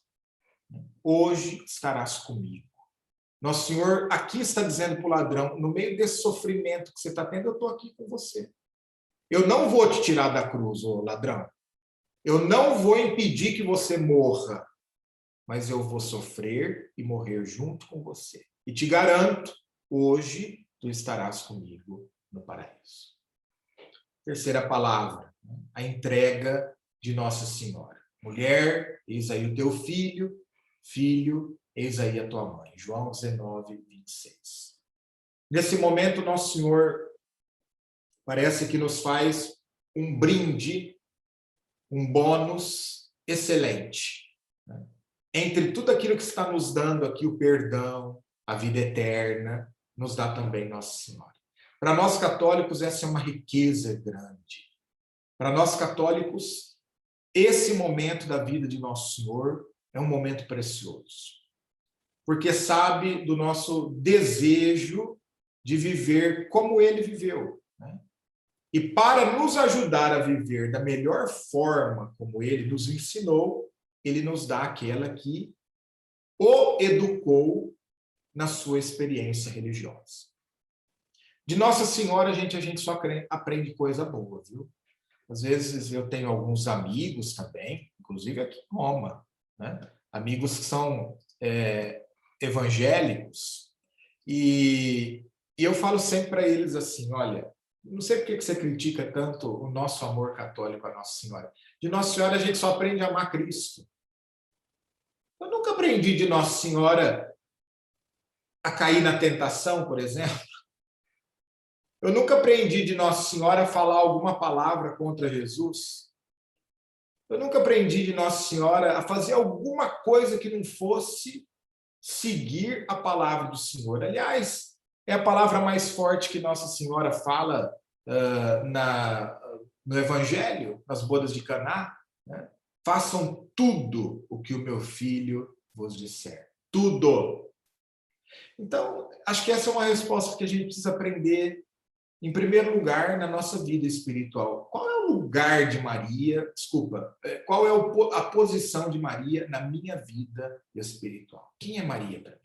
Hoje estarás comigo. Nosso Senhor aqui está dizendo para o ladrão, no meio desse sofrimento que você está tendo, eu estou aqui com você. Eu não vou te tirar da cruz, ô ladrão. Eu não vou impedir que você morra, mas eu vou sofrer e morrer junto com você. E te garanto, hoje tu estarás comigo no paraíso. Terceira palavra, a entrega de Nossa Senhora. Mulher, eis aí o teu filho, filho, eis aí a tua mãe. João 19, 26. Nesse momento, Nosso Senhor parece que nos faz um brinde, um bônus excelente. Entre tudo aquilo que está nos dando aqui, o perdão, a vida eterna, nos dá também Nossa Senhora. Para nós católicos, essa é uma riqueza grande. Para nós católicos, esse momento da vida de Nosso Senhor é um momento precioso. Porque sabe do nosso desejo de viver como Ele viveu, né? E para nos ajudar a viver da melhor forma como Ele nos ensinou, Ele nos dá aquela que o educou na sua experiência religiosa. De Nossa Senhora, a gente só aprende coisa boa, viu? Às vezes eu tenho alguns amigos também, inclusive aqui em Roma, né? Amigos que são evangélicos, e eu falo sempre para eles assim, olha, não sei por que você critica tanto o nosso amor católico a Nossa Senhora. De Nossa Senhora a gente só aprende a amar Cristo. Eu nunca aprendi de Nossa Senhora a cair na tentação, por exemplo. Eu nunca aprendi de Nossa Senhora a falar alguma palavra contra Jesus. Eu nunca aprendi de Nossa Senhora a fazer alguma coisa que não fosse seguir a palavra do Senhor. Aliás, é a palavra mais forte que Nossa Senhora fala no Evangelho, nas bodas de Caná, né? Façam tudo o que o meu filho vos disser. Tudo. Então, acho que essa é uma resposta que a gente precisa aprender, em primeiro lugar, na nossa vida espiritual. Qual é o lugar de Maria? Desculpa, qual é a posição de Maria na minha vida espiritual? Quem é Maria para mim?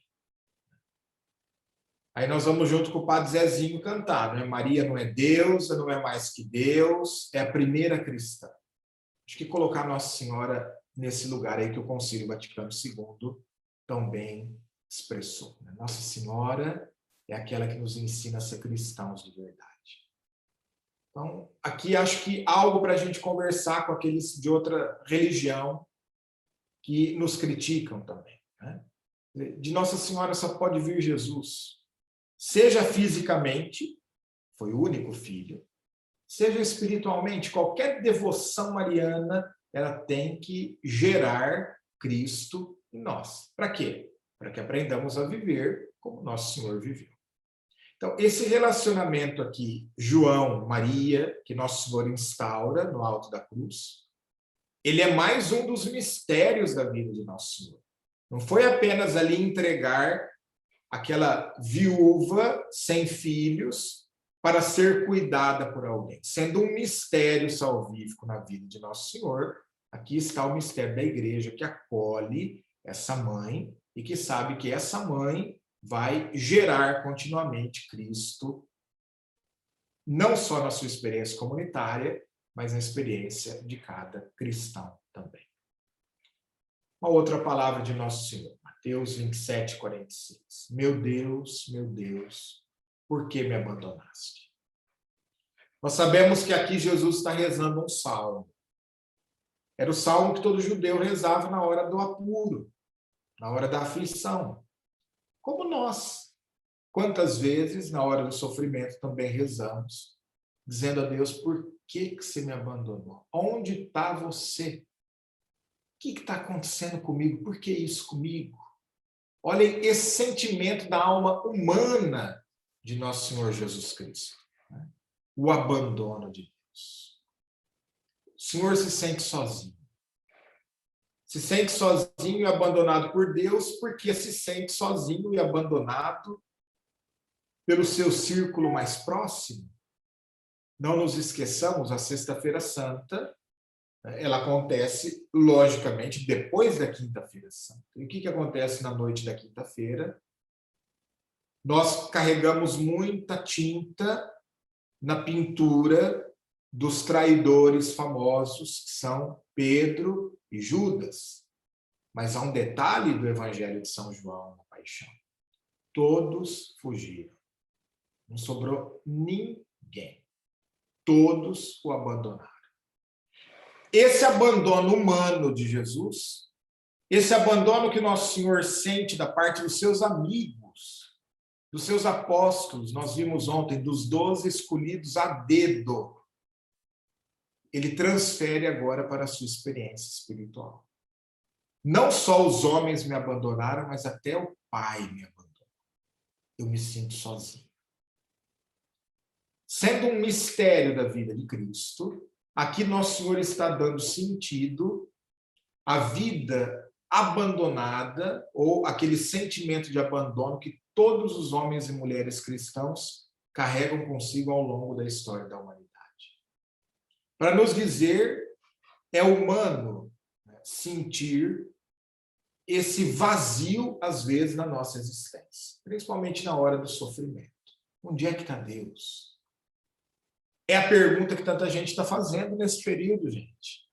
Aí nós vamos junto com o Padre Zezinho cantar, né? Maria não é deusa, não é mais que Deus, é a primeira cristã. Acho que colocar Nossa Senhora nesse lugar aí que o Concílio Vaticano II também expressou, né? Nossa Senhora é aquela que nos ensina a ser cristãos de verdade. Então, aqui acho que algo para a gente conversar com aqueles de outra religião que nos criticam também, né? De Nossa Senhora só pode vir Jesus, seja fisicamente, foi o único filho, seja espiritualmente, qualquer devoção mariana, ela tem que gerar Cristo em nós. Para quê? Para que aprendamos a viver como nosso Senhor viveu. Então, esse relacionamento aqui, João, Maria, que nosso Senhor instaura no alto da cruz, ele é mais um dos mistérios da vida de nosso Senhor. Não foi apenas ali entregar aquela viúva sem filhos para ser cuidada por alguém, sendo um mistério salvífico na vida de nosso Senhor. Aqui está o mistério da igreja que acolhe essa mãe e que sabe que essa mãe vai gerar continuamente Cristo, não só na sua experiência comunitária, mas na experiência de cada cristão também. Uma outra palavra de nosso Senhor, Mateus 27, 46. Meu Deus, por que me abandonaste? Nós sabemos que aqui Jesus está rezando um salmo. Era o salmo que todo judeu rezava na hora do apuro, na hora da aflição. Como nós, quantas vezes, na hora do sofrimento, também rezamos, dizendo a Deus, por que você me abandonou? Onde está você? O que está acontecendo comigo? Por que isso comigo? Olhem esse sentimento da alma humana de nosso Senhor Jesus Cristo. Né? O abandono de Deus. O Senhor se sente sozinho. Se sente sozinho e abandonado por Deus porque se sente sozinho e abandonado pelo seu círculo mais próximo. Não nos esqueçamos, a Sexta-feira Santa, ela acontece, logicamente, depois da Quinta-feira Santa. E o que acontece na noite da Quinta-feira? Nós carregamos muita tinta na pintura dos traidores famosos, que são Pedro e Judas. Mas há um detalhe do Evangelho de São João, na Paixão. Todos fugiram. Não sobrou ninguém. Todos o abandonaram. Esse abandono humano de Jesus, esse abandono que nosso Senhor sente da parte dos seus amigos, dos seus apóstolos, nós vimos ontem, dos 12 escolhidos a dedo, ele transfere agora para a sua experiência espiritual. Não só os homens me abandonaram, mas até o Pai me abandonou. Eu me sinto sozinho. Sendo um mistério da vida de Cristo, aqui nosso Senhor está dando sentido à vida abandonada, ou aquele sentimento de abandono que todos os homens e mulheres cristãos carregam consigo ao longo da história da humanidade. Para nos dizer, é humano sentir esse vazio, às vezes, na nossa existência, principalmente na hora do sofrimento. Onde é que está Deus? É a pergunta que tanta gente está fazendo nesse período, gente.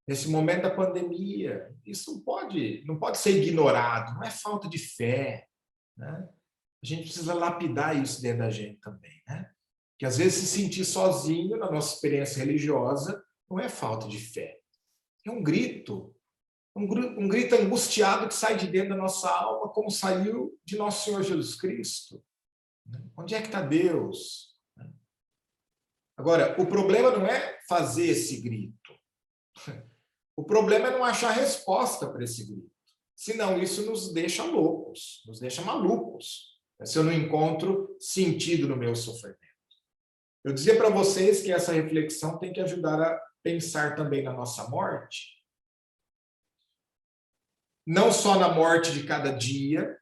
Nesse momento da pandemia. Isso não pode ser ignorado, não é falta de fé. Né? A gente precisa lapidar isso dentro da gente também. Né? Que às vezes se sentir sozinho na nossa experiência religiosa não é falta de fé. É um grito. Um grito angustiado que sai de dentro da nossa alma, como saiu de nosso Senhor Jesus Cristo. Onde é que está Deus? Agora, o problema não é fazer esse grito. O problema é não achar resposta para esse grito. Senão isso nos deixa loucos, nos deixa malucos. Se eu não encontro sentido no meu sofrimento. Eu dizia para vocês que essa reflexão tem que ajudar a pensar também na nossa morte. Não só na morte de cada dia,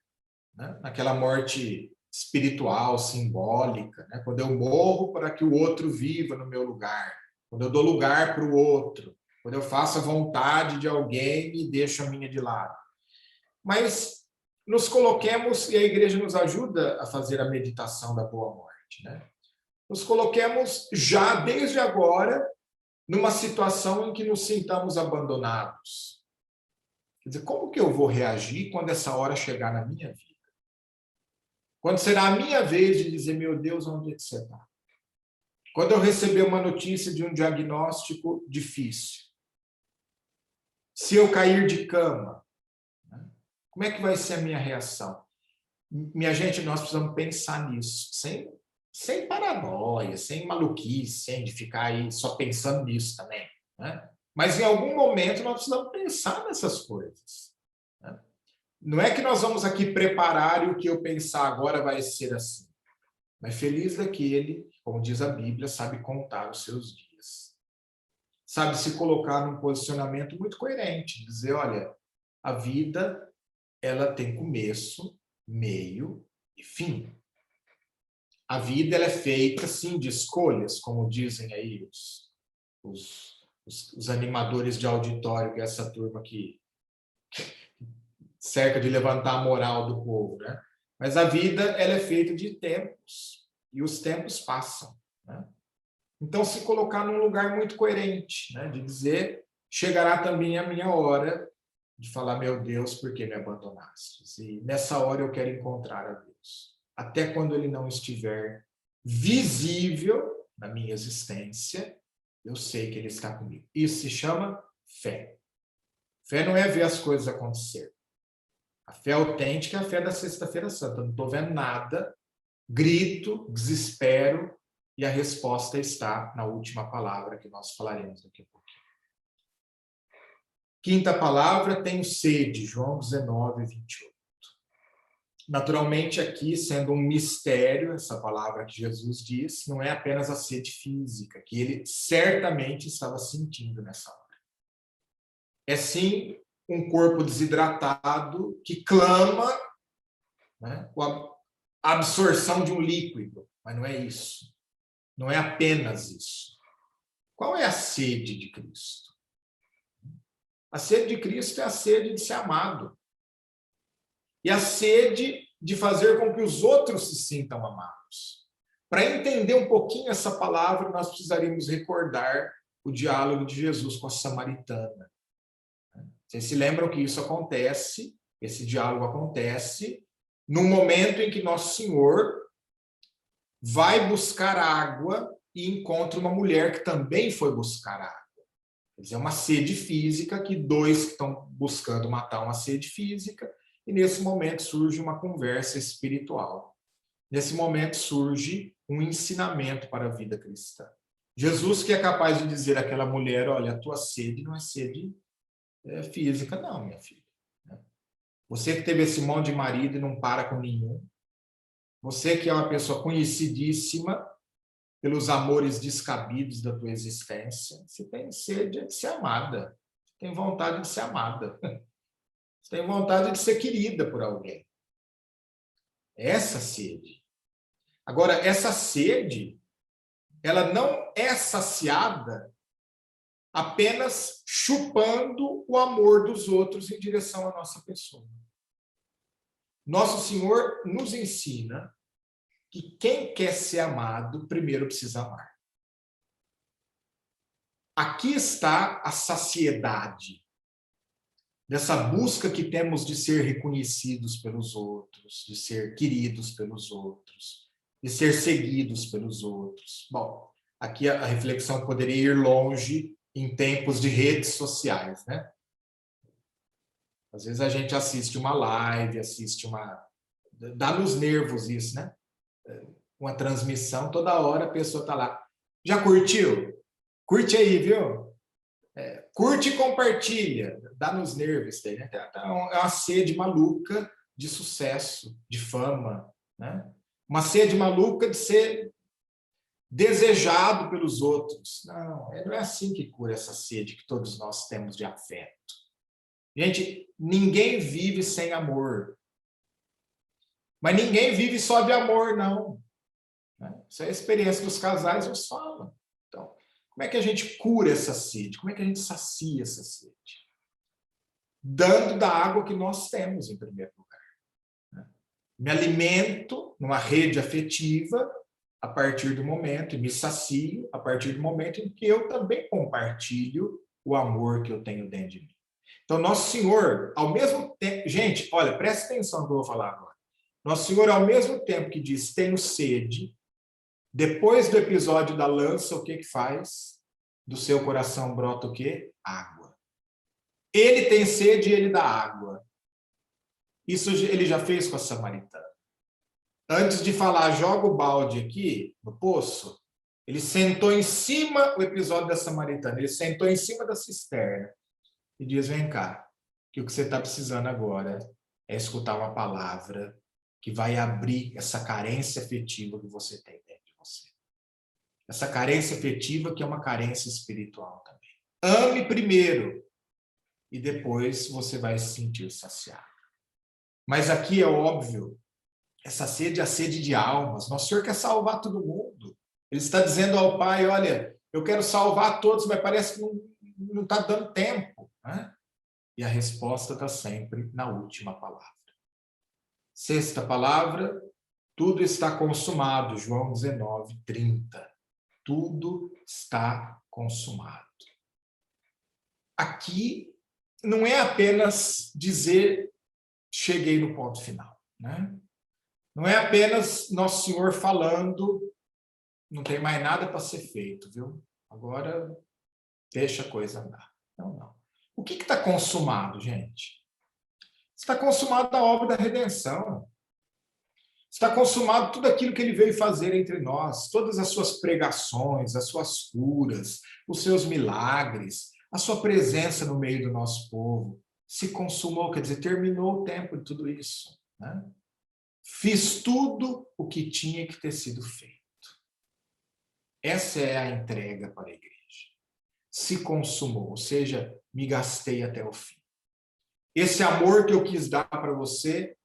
né? Naquela morte espiritual, simbólica, né? Quando eu morro para que o outro viva no meu lugar, quando eu dou lugar para o outro, quando eu faço a vontade de alguém e deixo a minha de lado. Mas nos coloquemos, e a igreja nos ajuda a fazer a meditação da boa morte, né? Nos coloquemos já, desde agora, numa situação em que nos sintamos abandonados. Quer dizer, como que eu vou reagir quando essa hora chegar na minha vida? Quando será a minha vez de dizer, meu Deus, onde é que você está? Quando eu receber uma notícia de um diagnóstico difícil, se eu cair de cama, né? Como é que vai ser a minha reação? Minha gente, nós precisamos pensar nisso, sem paranoia, sem maluquice, sem de ficar aí só pensando nisso também, né? Mas em algum momento nós precisamos pensar nessas coisas, né? Não é que nós vamos aqui preparar e o que eu pensar agora vai ser assim. Mas feliz daquele, como diz a Bíblia, sabe contar os seus dias. Sabe se colocar num posicionamento muito coerente, dizer, olha, a vida ela tem começo, meio e fim. A vida ela é feita, sim, de escolhas, como dizem aí os animadores de auditório, que é essa turma que cerca de levantar a moral do povo, né? Mas a vida ela é feita de tempos, e os tempos passam, né? Então, se colocar num lugar muito coerente, né? De dizer, chegará também a minha hora de falar, meu Deus, por que me abandonaste? E nessa hora eu quero encontrar a Deus. Até quando ele não estiver visível na minha existência, eu sei que ele está comigo. Isso se chama fé. Fé não é ver as coisas acontecer. A fé autêntica é a fé da Sexta-feira Santa. Eu não estou vendo nada, grito, desespero, e a resposta está na última palavra que nós falaremos daqui a pouquinho. Quinta palavra, tenho sede, João 19, 28. Naturalmente, aqui, sendo um mistério, essa palavra que Jesus diz, não é apenas a sede física, que ele certamente estava sentindo nessa hora. É sim um corpo desidratado que clama, né, a absorção de um líquido, mas não é isso. Não é apenas isso. Qual é a sede de Cristo? A sede de Cristo é a sede de ser amado. E a sede de fazer com que os outros se sintam amados. Para entender um pouquinho essa palavra, nós precisaríamos recordar o diálogo de Jesus com a samaritana. Vocês se lembram que isso acontece, esse diálogo acontece, no momento em que Nosso Senhor vai buscar água e encontra uma mulher que também foi buscar água. Quer dizer, é uma sede física que dois que estão buscando matar uma sede física, e nesse momento surge uma conversa espiritual. Nesse momento surge um ensinamento para a vida cristã. Jesus que é capaz de dizer àquela mulher, olha, a tua sede não é sede física, não, minha filha. Você que teve esse monte de marido e não para com nenhum. Você que é uma pessoa conhecidíssima pelos amores descabidos da tua existência, você tem sede de ser amada. Você tem vontade de ser amada. Você tem vontade de ser querida por alguém. Essa sede. Agora, essa sede, ela não é saciada apenas chupando o amor dos outros em direção à nossa pessoa. Nosso Senhor nos ensina que quem quer ser amado, primeiro precisa amar. Aqui está a saciedade dessa busca que temos de ser reconhecidos pelos outros, de ser queridos pelos outros, de ser seguidos pelos outros. Bom, aqui a reflexão poderia ir longe em tempos de redes sociais, né? Às vezes a gente assiste uma live, assiste uma... Dá nos nervos isso, né? Uma transmissão, toda hora a pessoa está lá. Já curtiu? Curte aí, viu? Curte e compartilha. Dá nos nervos. Né? É uma sede maluca de sucesso, de fama. Né? Uma sede maluca de ser desejado pelos outros. Não é assim que cura essa sede que todos nós temos de afeto. Gente, ninguém vive sem amor. Mas ninguém vive só de amor, não. Essa é a experiência que os casais nos falam. Então, como é que a gente cura essa sede? Como é que a gente sacia essa sede? Dando da água que nós temos, em primeiro lugar. Me alimento numa rede afetiva a partir do momento, e me sacio a partir do momento em que eu também compartilho o amor que eu tenho dentro de mim. Então, Nosso Senhor, ao mesmo tempo... Gente, olha, presta atenção no que eu vou falar agora. Nosso Senhor, ao mesmo tempo que diz, tenho sede, depois do episódio da lança, o que faz? Do seu coração brota o quê? Água. Ele tem sede e ele dá água. Isso ele já fez com a samaritana. antes de falar, joga o balde aqui no poço, ele sentou em cima, o episódio da Samaritana, ele sentou em cima da cisterna e diz, vem cá, que o que você está precisando agora é escutar uma palavra que vai abrir essa carência afetiva que você tem dentro de você. Essa carência afetiva que é uma carência espiritual também. Ame primeiro e depois você vai se sentir saciado. Mas aqui é óbvio, essa sede é a sede de almas. Nosso Senhor quer salvar todo mundo. Ele está dizendo ao Pai, olha, eu quero salvar todos, mas parece que não está dando tempo. Né? E a resposta está sempre na última palavra. Sexta palavra, tudo está consumado. João 19, 30. Tudo está consumado. Aqui não é apenas dizer cheguei no ponto final. Né? Não é apenas Nosso Senhor falando, não tem mais nada para ser feito, viu? Agora deixa a coisa andar. Não. O que está consumado, gente? Está consumado a obra da redenção. Está consumado tudo aquilo que ele veio fazer entre nós, todas as suas pregações, as suas curas, os seus milagres, a sua presença no meio do nosso povo. Se consumou, quer dizer, terminou o tempo de tudo isso. Né? Fiz tudo o que tinha que ter sido feito. Essa é a entrega para a igreja. Se consumou, ou seja, me gastei até o fim. Esse amor que eu quis dar para você,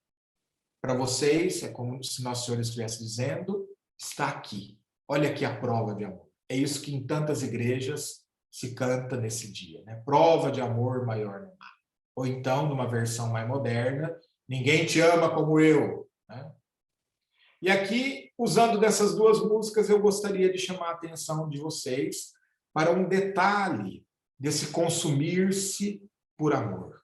para vocês, é como se Nosso Senhor estivesse dizendo, está aqui. Olha aqui a prova de amor. É isso que em tantas igrejas se canta nesse dia. Né? Prova de amor maior não há. Ou então, numa versão mais moderna, ninguém te ama como eu. Né? E aqui, usando dessas duas músicas, eu gostaria de chamar a atenção de vocês para um detalhe desse consumir-se por amor.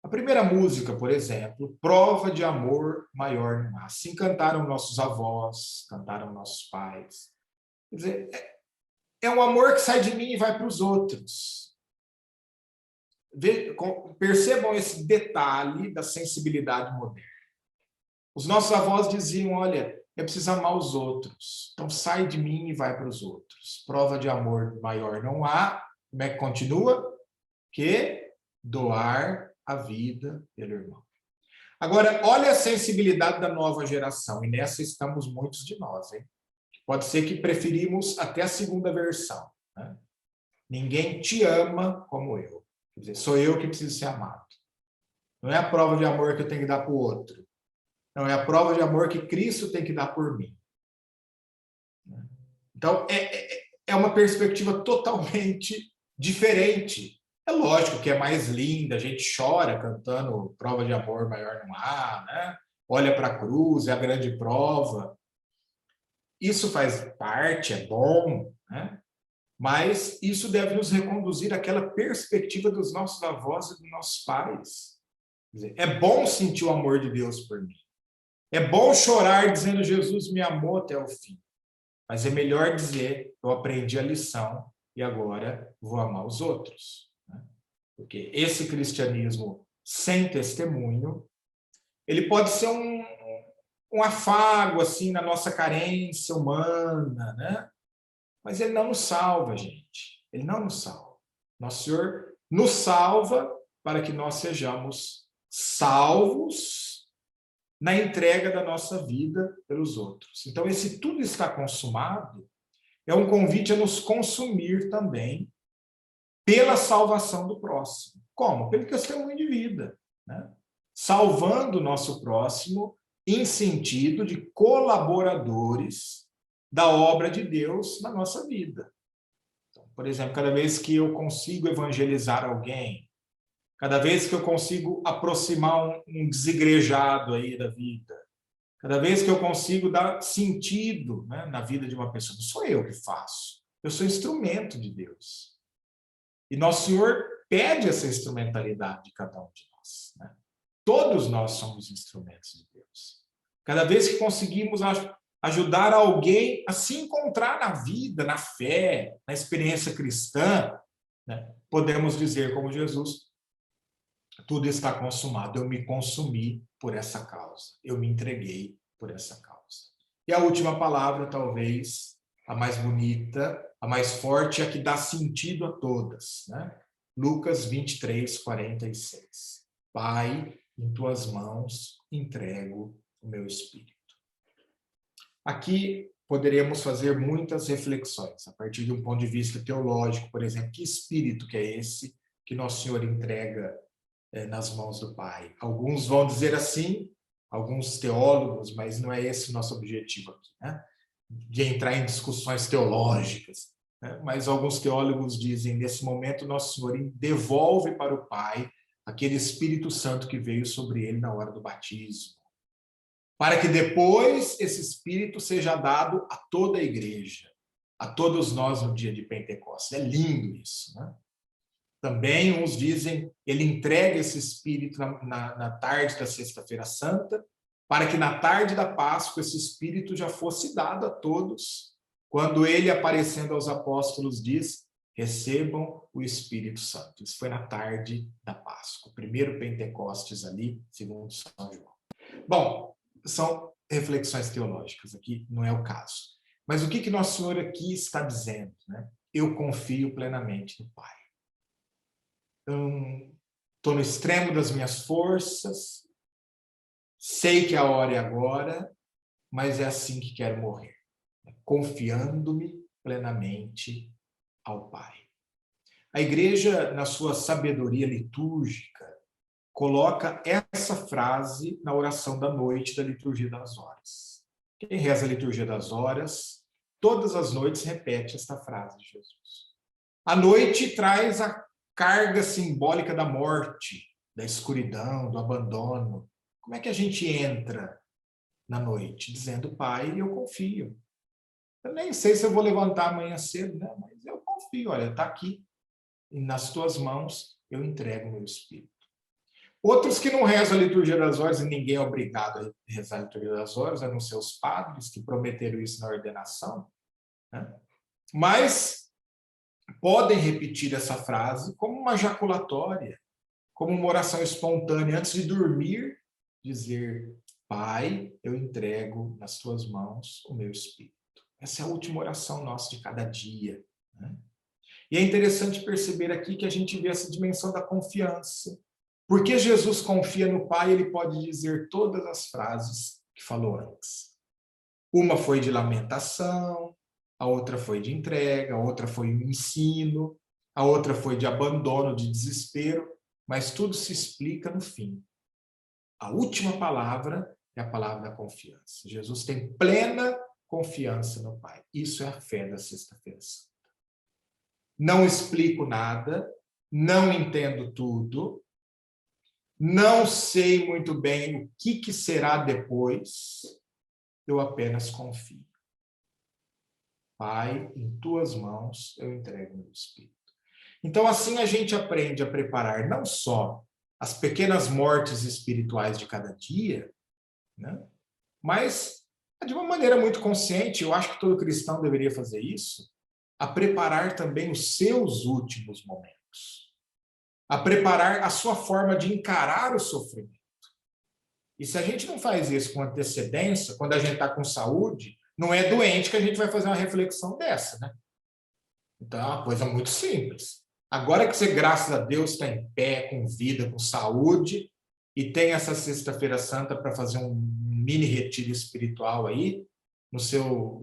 A primeira música, por exemplo, Prova de Amor Maior Não Há. Assim cantaram nossos avós, cantaram nossos pais. Quer dizer, é um amor que sai de mim e vai para os outros. Percebam esse detalhe da sensibilidade moderna. Os nossos avós diziam, olha, é preciso amar os outros. Então sai de mim e vai para os outros. Prova de amor maior não há. Como é que continua? Que doar a vida pelo irmão. Agora, olha a sensibilidade da nova geração. E nessa estamos muitos de nós. Hein? Pode ser que preferimos até a segunda versão. Né? Ninguém te ama como eu. Quer dizer, sou eu que preciso ser amado. Não é a prova de amor que eu tenho que dar para o outro. Não, é a prova de amor que Cristo tem que dar por mim. Então, é uma perspectiva totalmente diferente. É lógico que é mais linda, a gente chora cantando Prova de Amor Maior Não Há, né? Olha para a cruz, é a grande prova. Isso faz parte, é bom, né? Mas isso deve nos reconduzir àquela perspectiva dos nossos avós e dos nossos pais. Quer dizer, é bom sentir o amor de Deus por mim. É bom chorar dizendo Jesus me amou até o fim. Mas é melhor dizer eu aprendi a lição e agora vou amar os outros. Né? Porque esse cristianismo sem testemunho, ele pode ser um afago assim na nossa carência humana, né? Mas ele não nos salva, gente. Ele não nos salva. Nosso Senhor nos salva para que nós sejamos salvos na entrega da nossa vida pelos outros. Então, esse tudo está consumado é um convite a nos consumir também pela salvação do próximo. Como? Pelo testemunho de vida. Né? Salvando o nosso próximo em sentido de colaboradores da obra de Deus na nossa vida. Então, por exemplo, cada vez que eu consigo evangelizar alguém, cada vez que eu consigo aproximar um desigrejado aí da vida, cada vez que eu consigo dar sentido, né, na vida de uma pessoa, não sou eu que faço, eu sou instrumento de Deus. E Nosso Senhor pede essa instrumentalidade de cada um de nós. Né? Todos nós somos instrumentos de Deus. Cada vez que conseguimos ajudar alguém a se encontrar na vida, na fé, na experiência cristã, né, podemos dizer como Jesus, tudo está consumado, eu me consumi por essa causa. Eu me entreguei por essa causa. E a última palavra, talvez a mais bonita, a mais forte, a que dá sentido a todas, né? Lucas 23, 46. Pai, em tuas mãos entrego o meu espírito. Aqui poderíamos fazer muitas reflexões, a partir de um ponto de vista teológico, por exemplo, que espírito que é esse que Nosso Senhor entrega nas mãos do Pai? Alguns vão dizer assim, alguns teólogos, mas não é esse o nosso objetivo aqui, né? De entrar em discussões teológicas, né? Mas alguns teólogos dizem, nesse momento, Nosso Senhor devolve para o Pai aquele Espírito Santo que veio sobre ele na hora do batismo, para que depois esse Espírito seja dado a toda a igreja, a todos nós no dia de Pentecostes. É lindo isso, né? Também uns dizem, ele entrega esse Espírito na tarde da Sexta-feira Santa, para que na tarde da Páscoa esse Espírito já fosse dado a todos, quando ele, aparecendo aos apóstolos, diz, recebam o Espírito Santo. Isso foi na tarde da Páscoa, o primeiro Pentecostes ali, segundo São João. Bom, são reflexões teológicas, aqui não é o caso. Mas o que Nosso Senhor aqui está dizendo, né? Eu confio plenamente no Pai. Estou no extremo das minhas forças, sei que a hora é agora, mas é assim que quero morrer, confiando-me plenamente ao Pai. A igreja, na sua sabedoria litúrgica, coloca essa frase na oração da noite da liturgia das horas. Quem reza a liturgia das horas, todas as noites repete esta frase de Jesus. A noite traz a carga simbólica da morte, da escuridão, do abandono. Como é que a gente entra na noite? Dizendo, Pai, eu confio. Eu nem sei se eu vou levantar amanhã cedo, né? Mas eu confio, olha, está aqui. E nas tuas mãos eu entrego o meu espírito. Outros que não rezam a liturgia das horas, e ninguém é obrigado a rezar a liturgia das horas, a não ser os padres que prometeram isso na ordenação, né? Mas podem repetir essa frase como uma jaculatória, como uma oração espontânea, antes de dormir, dizer, Pai, eu entrego nas tuas mãos o meu espírito. Essa é a última oração nossa de cada dia, né? E é interessante perceber aqui que a gente vê essa dimensão da confiança. Porque Jesus confia no Pai, ele pode dizer todas as frases que falou antes. Uma foi de lamentação, a outra foi de entrega, a outra foi um ensino, a outra foi de abandono, de desespero, mas tudo se explica no fim. A última palavra é a palavra da confiança. Jesus tem plena confiança no Pai. Isso é a fé da Sexta-feira Santa. Não explico nada, não entendo tudo, não sei muito bem o que será depois, eu apenas confio. Pai, em tuas mãos eu entrego meu espírito. Então, assim a gente aprende a preparar não só as pequenas mortes espirituais de cada dia, né? Mas de uma maneira muito consciente, eu acho que todo cristão deveria fazer isso, a preparar também os seus últimos momentos, a preparar a sua forma de encarar o sofrimento. E se a gente não faz isso com antecedência, quando a gente está com saúde, não é doente que a gente vai fazer uma reflexão dessa, né? Então é uma coisa muito simples. Agora que você, graças a Deus, está em pé, com vida, com saúde, e tem essa Sexta-feira Santa para fazer um mini retiro espiritual aí,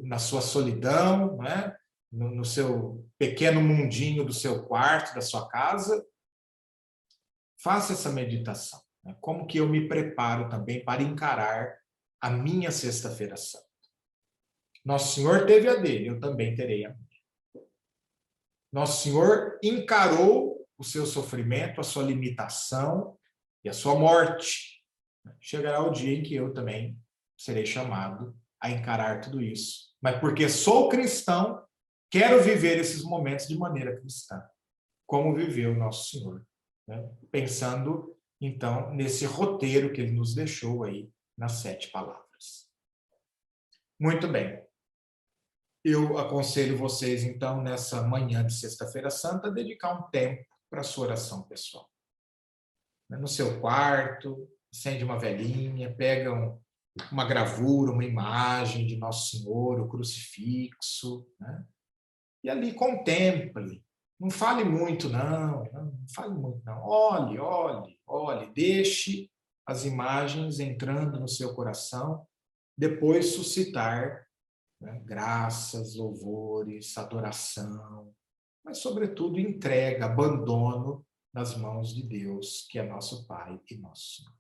na sua solidão, né? No seu pequeno mundinho do seu quarto, da sua casa, faça essa meditação. Né? Como que eu me preparo também para encarar a minha Sexta-feira Santa? Nosso Senhor teve a dele, eu também terei a minha. Nosso Senhor encarou o seu sofrimento, a sua limitação e a sua morte. Chegará o dia em que eu também serei chamado a encarar tudo isso. Mas porque sou cristão, quero viver esses momentos de maneira cristã, como viveu nosso Senhor, né? Pensando, então, nesse roteiro que ele nos deixou aí nas 7 palavras. Muito bem. Eu aconselho vocês, então, nessa manhã de Sexta-feira Santa, a dedicar um tempo para a sua oração pessoal. No seu quarto, acende uma velinha, pega uma gravura, uma imagem de Nosso Senhor, o crucifixo, né? E ali contemple. Não fale muito, não fale muito, não. Olhe, olhe, olhe, deixe as imagens entrando no seu coração, depois suscitar, né, graças, louvores, adoração, mas, sobretudo, entrega, abandono nas mãos de Deus, que é nosso Pai e nosso Senhor.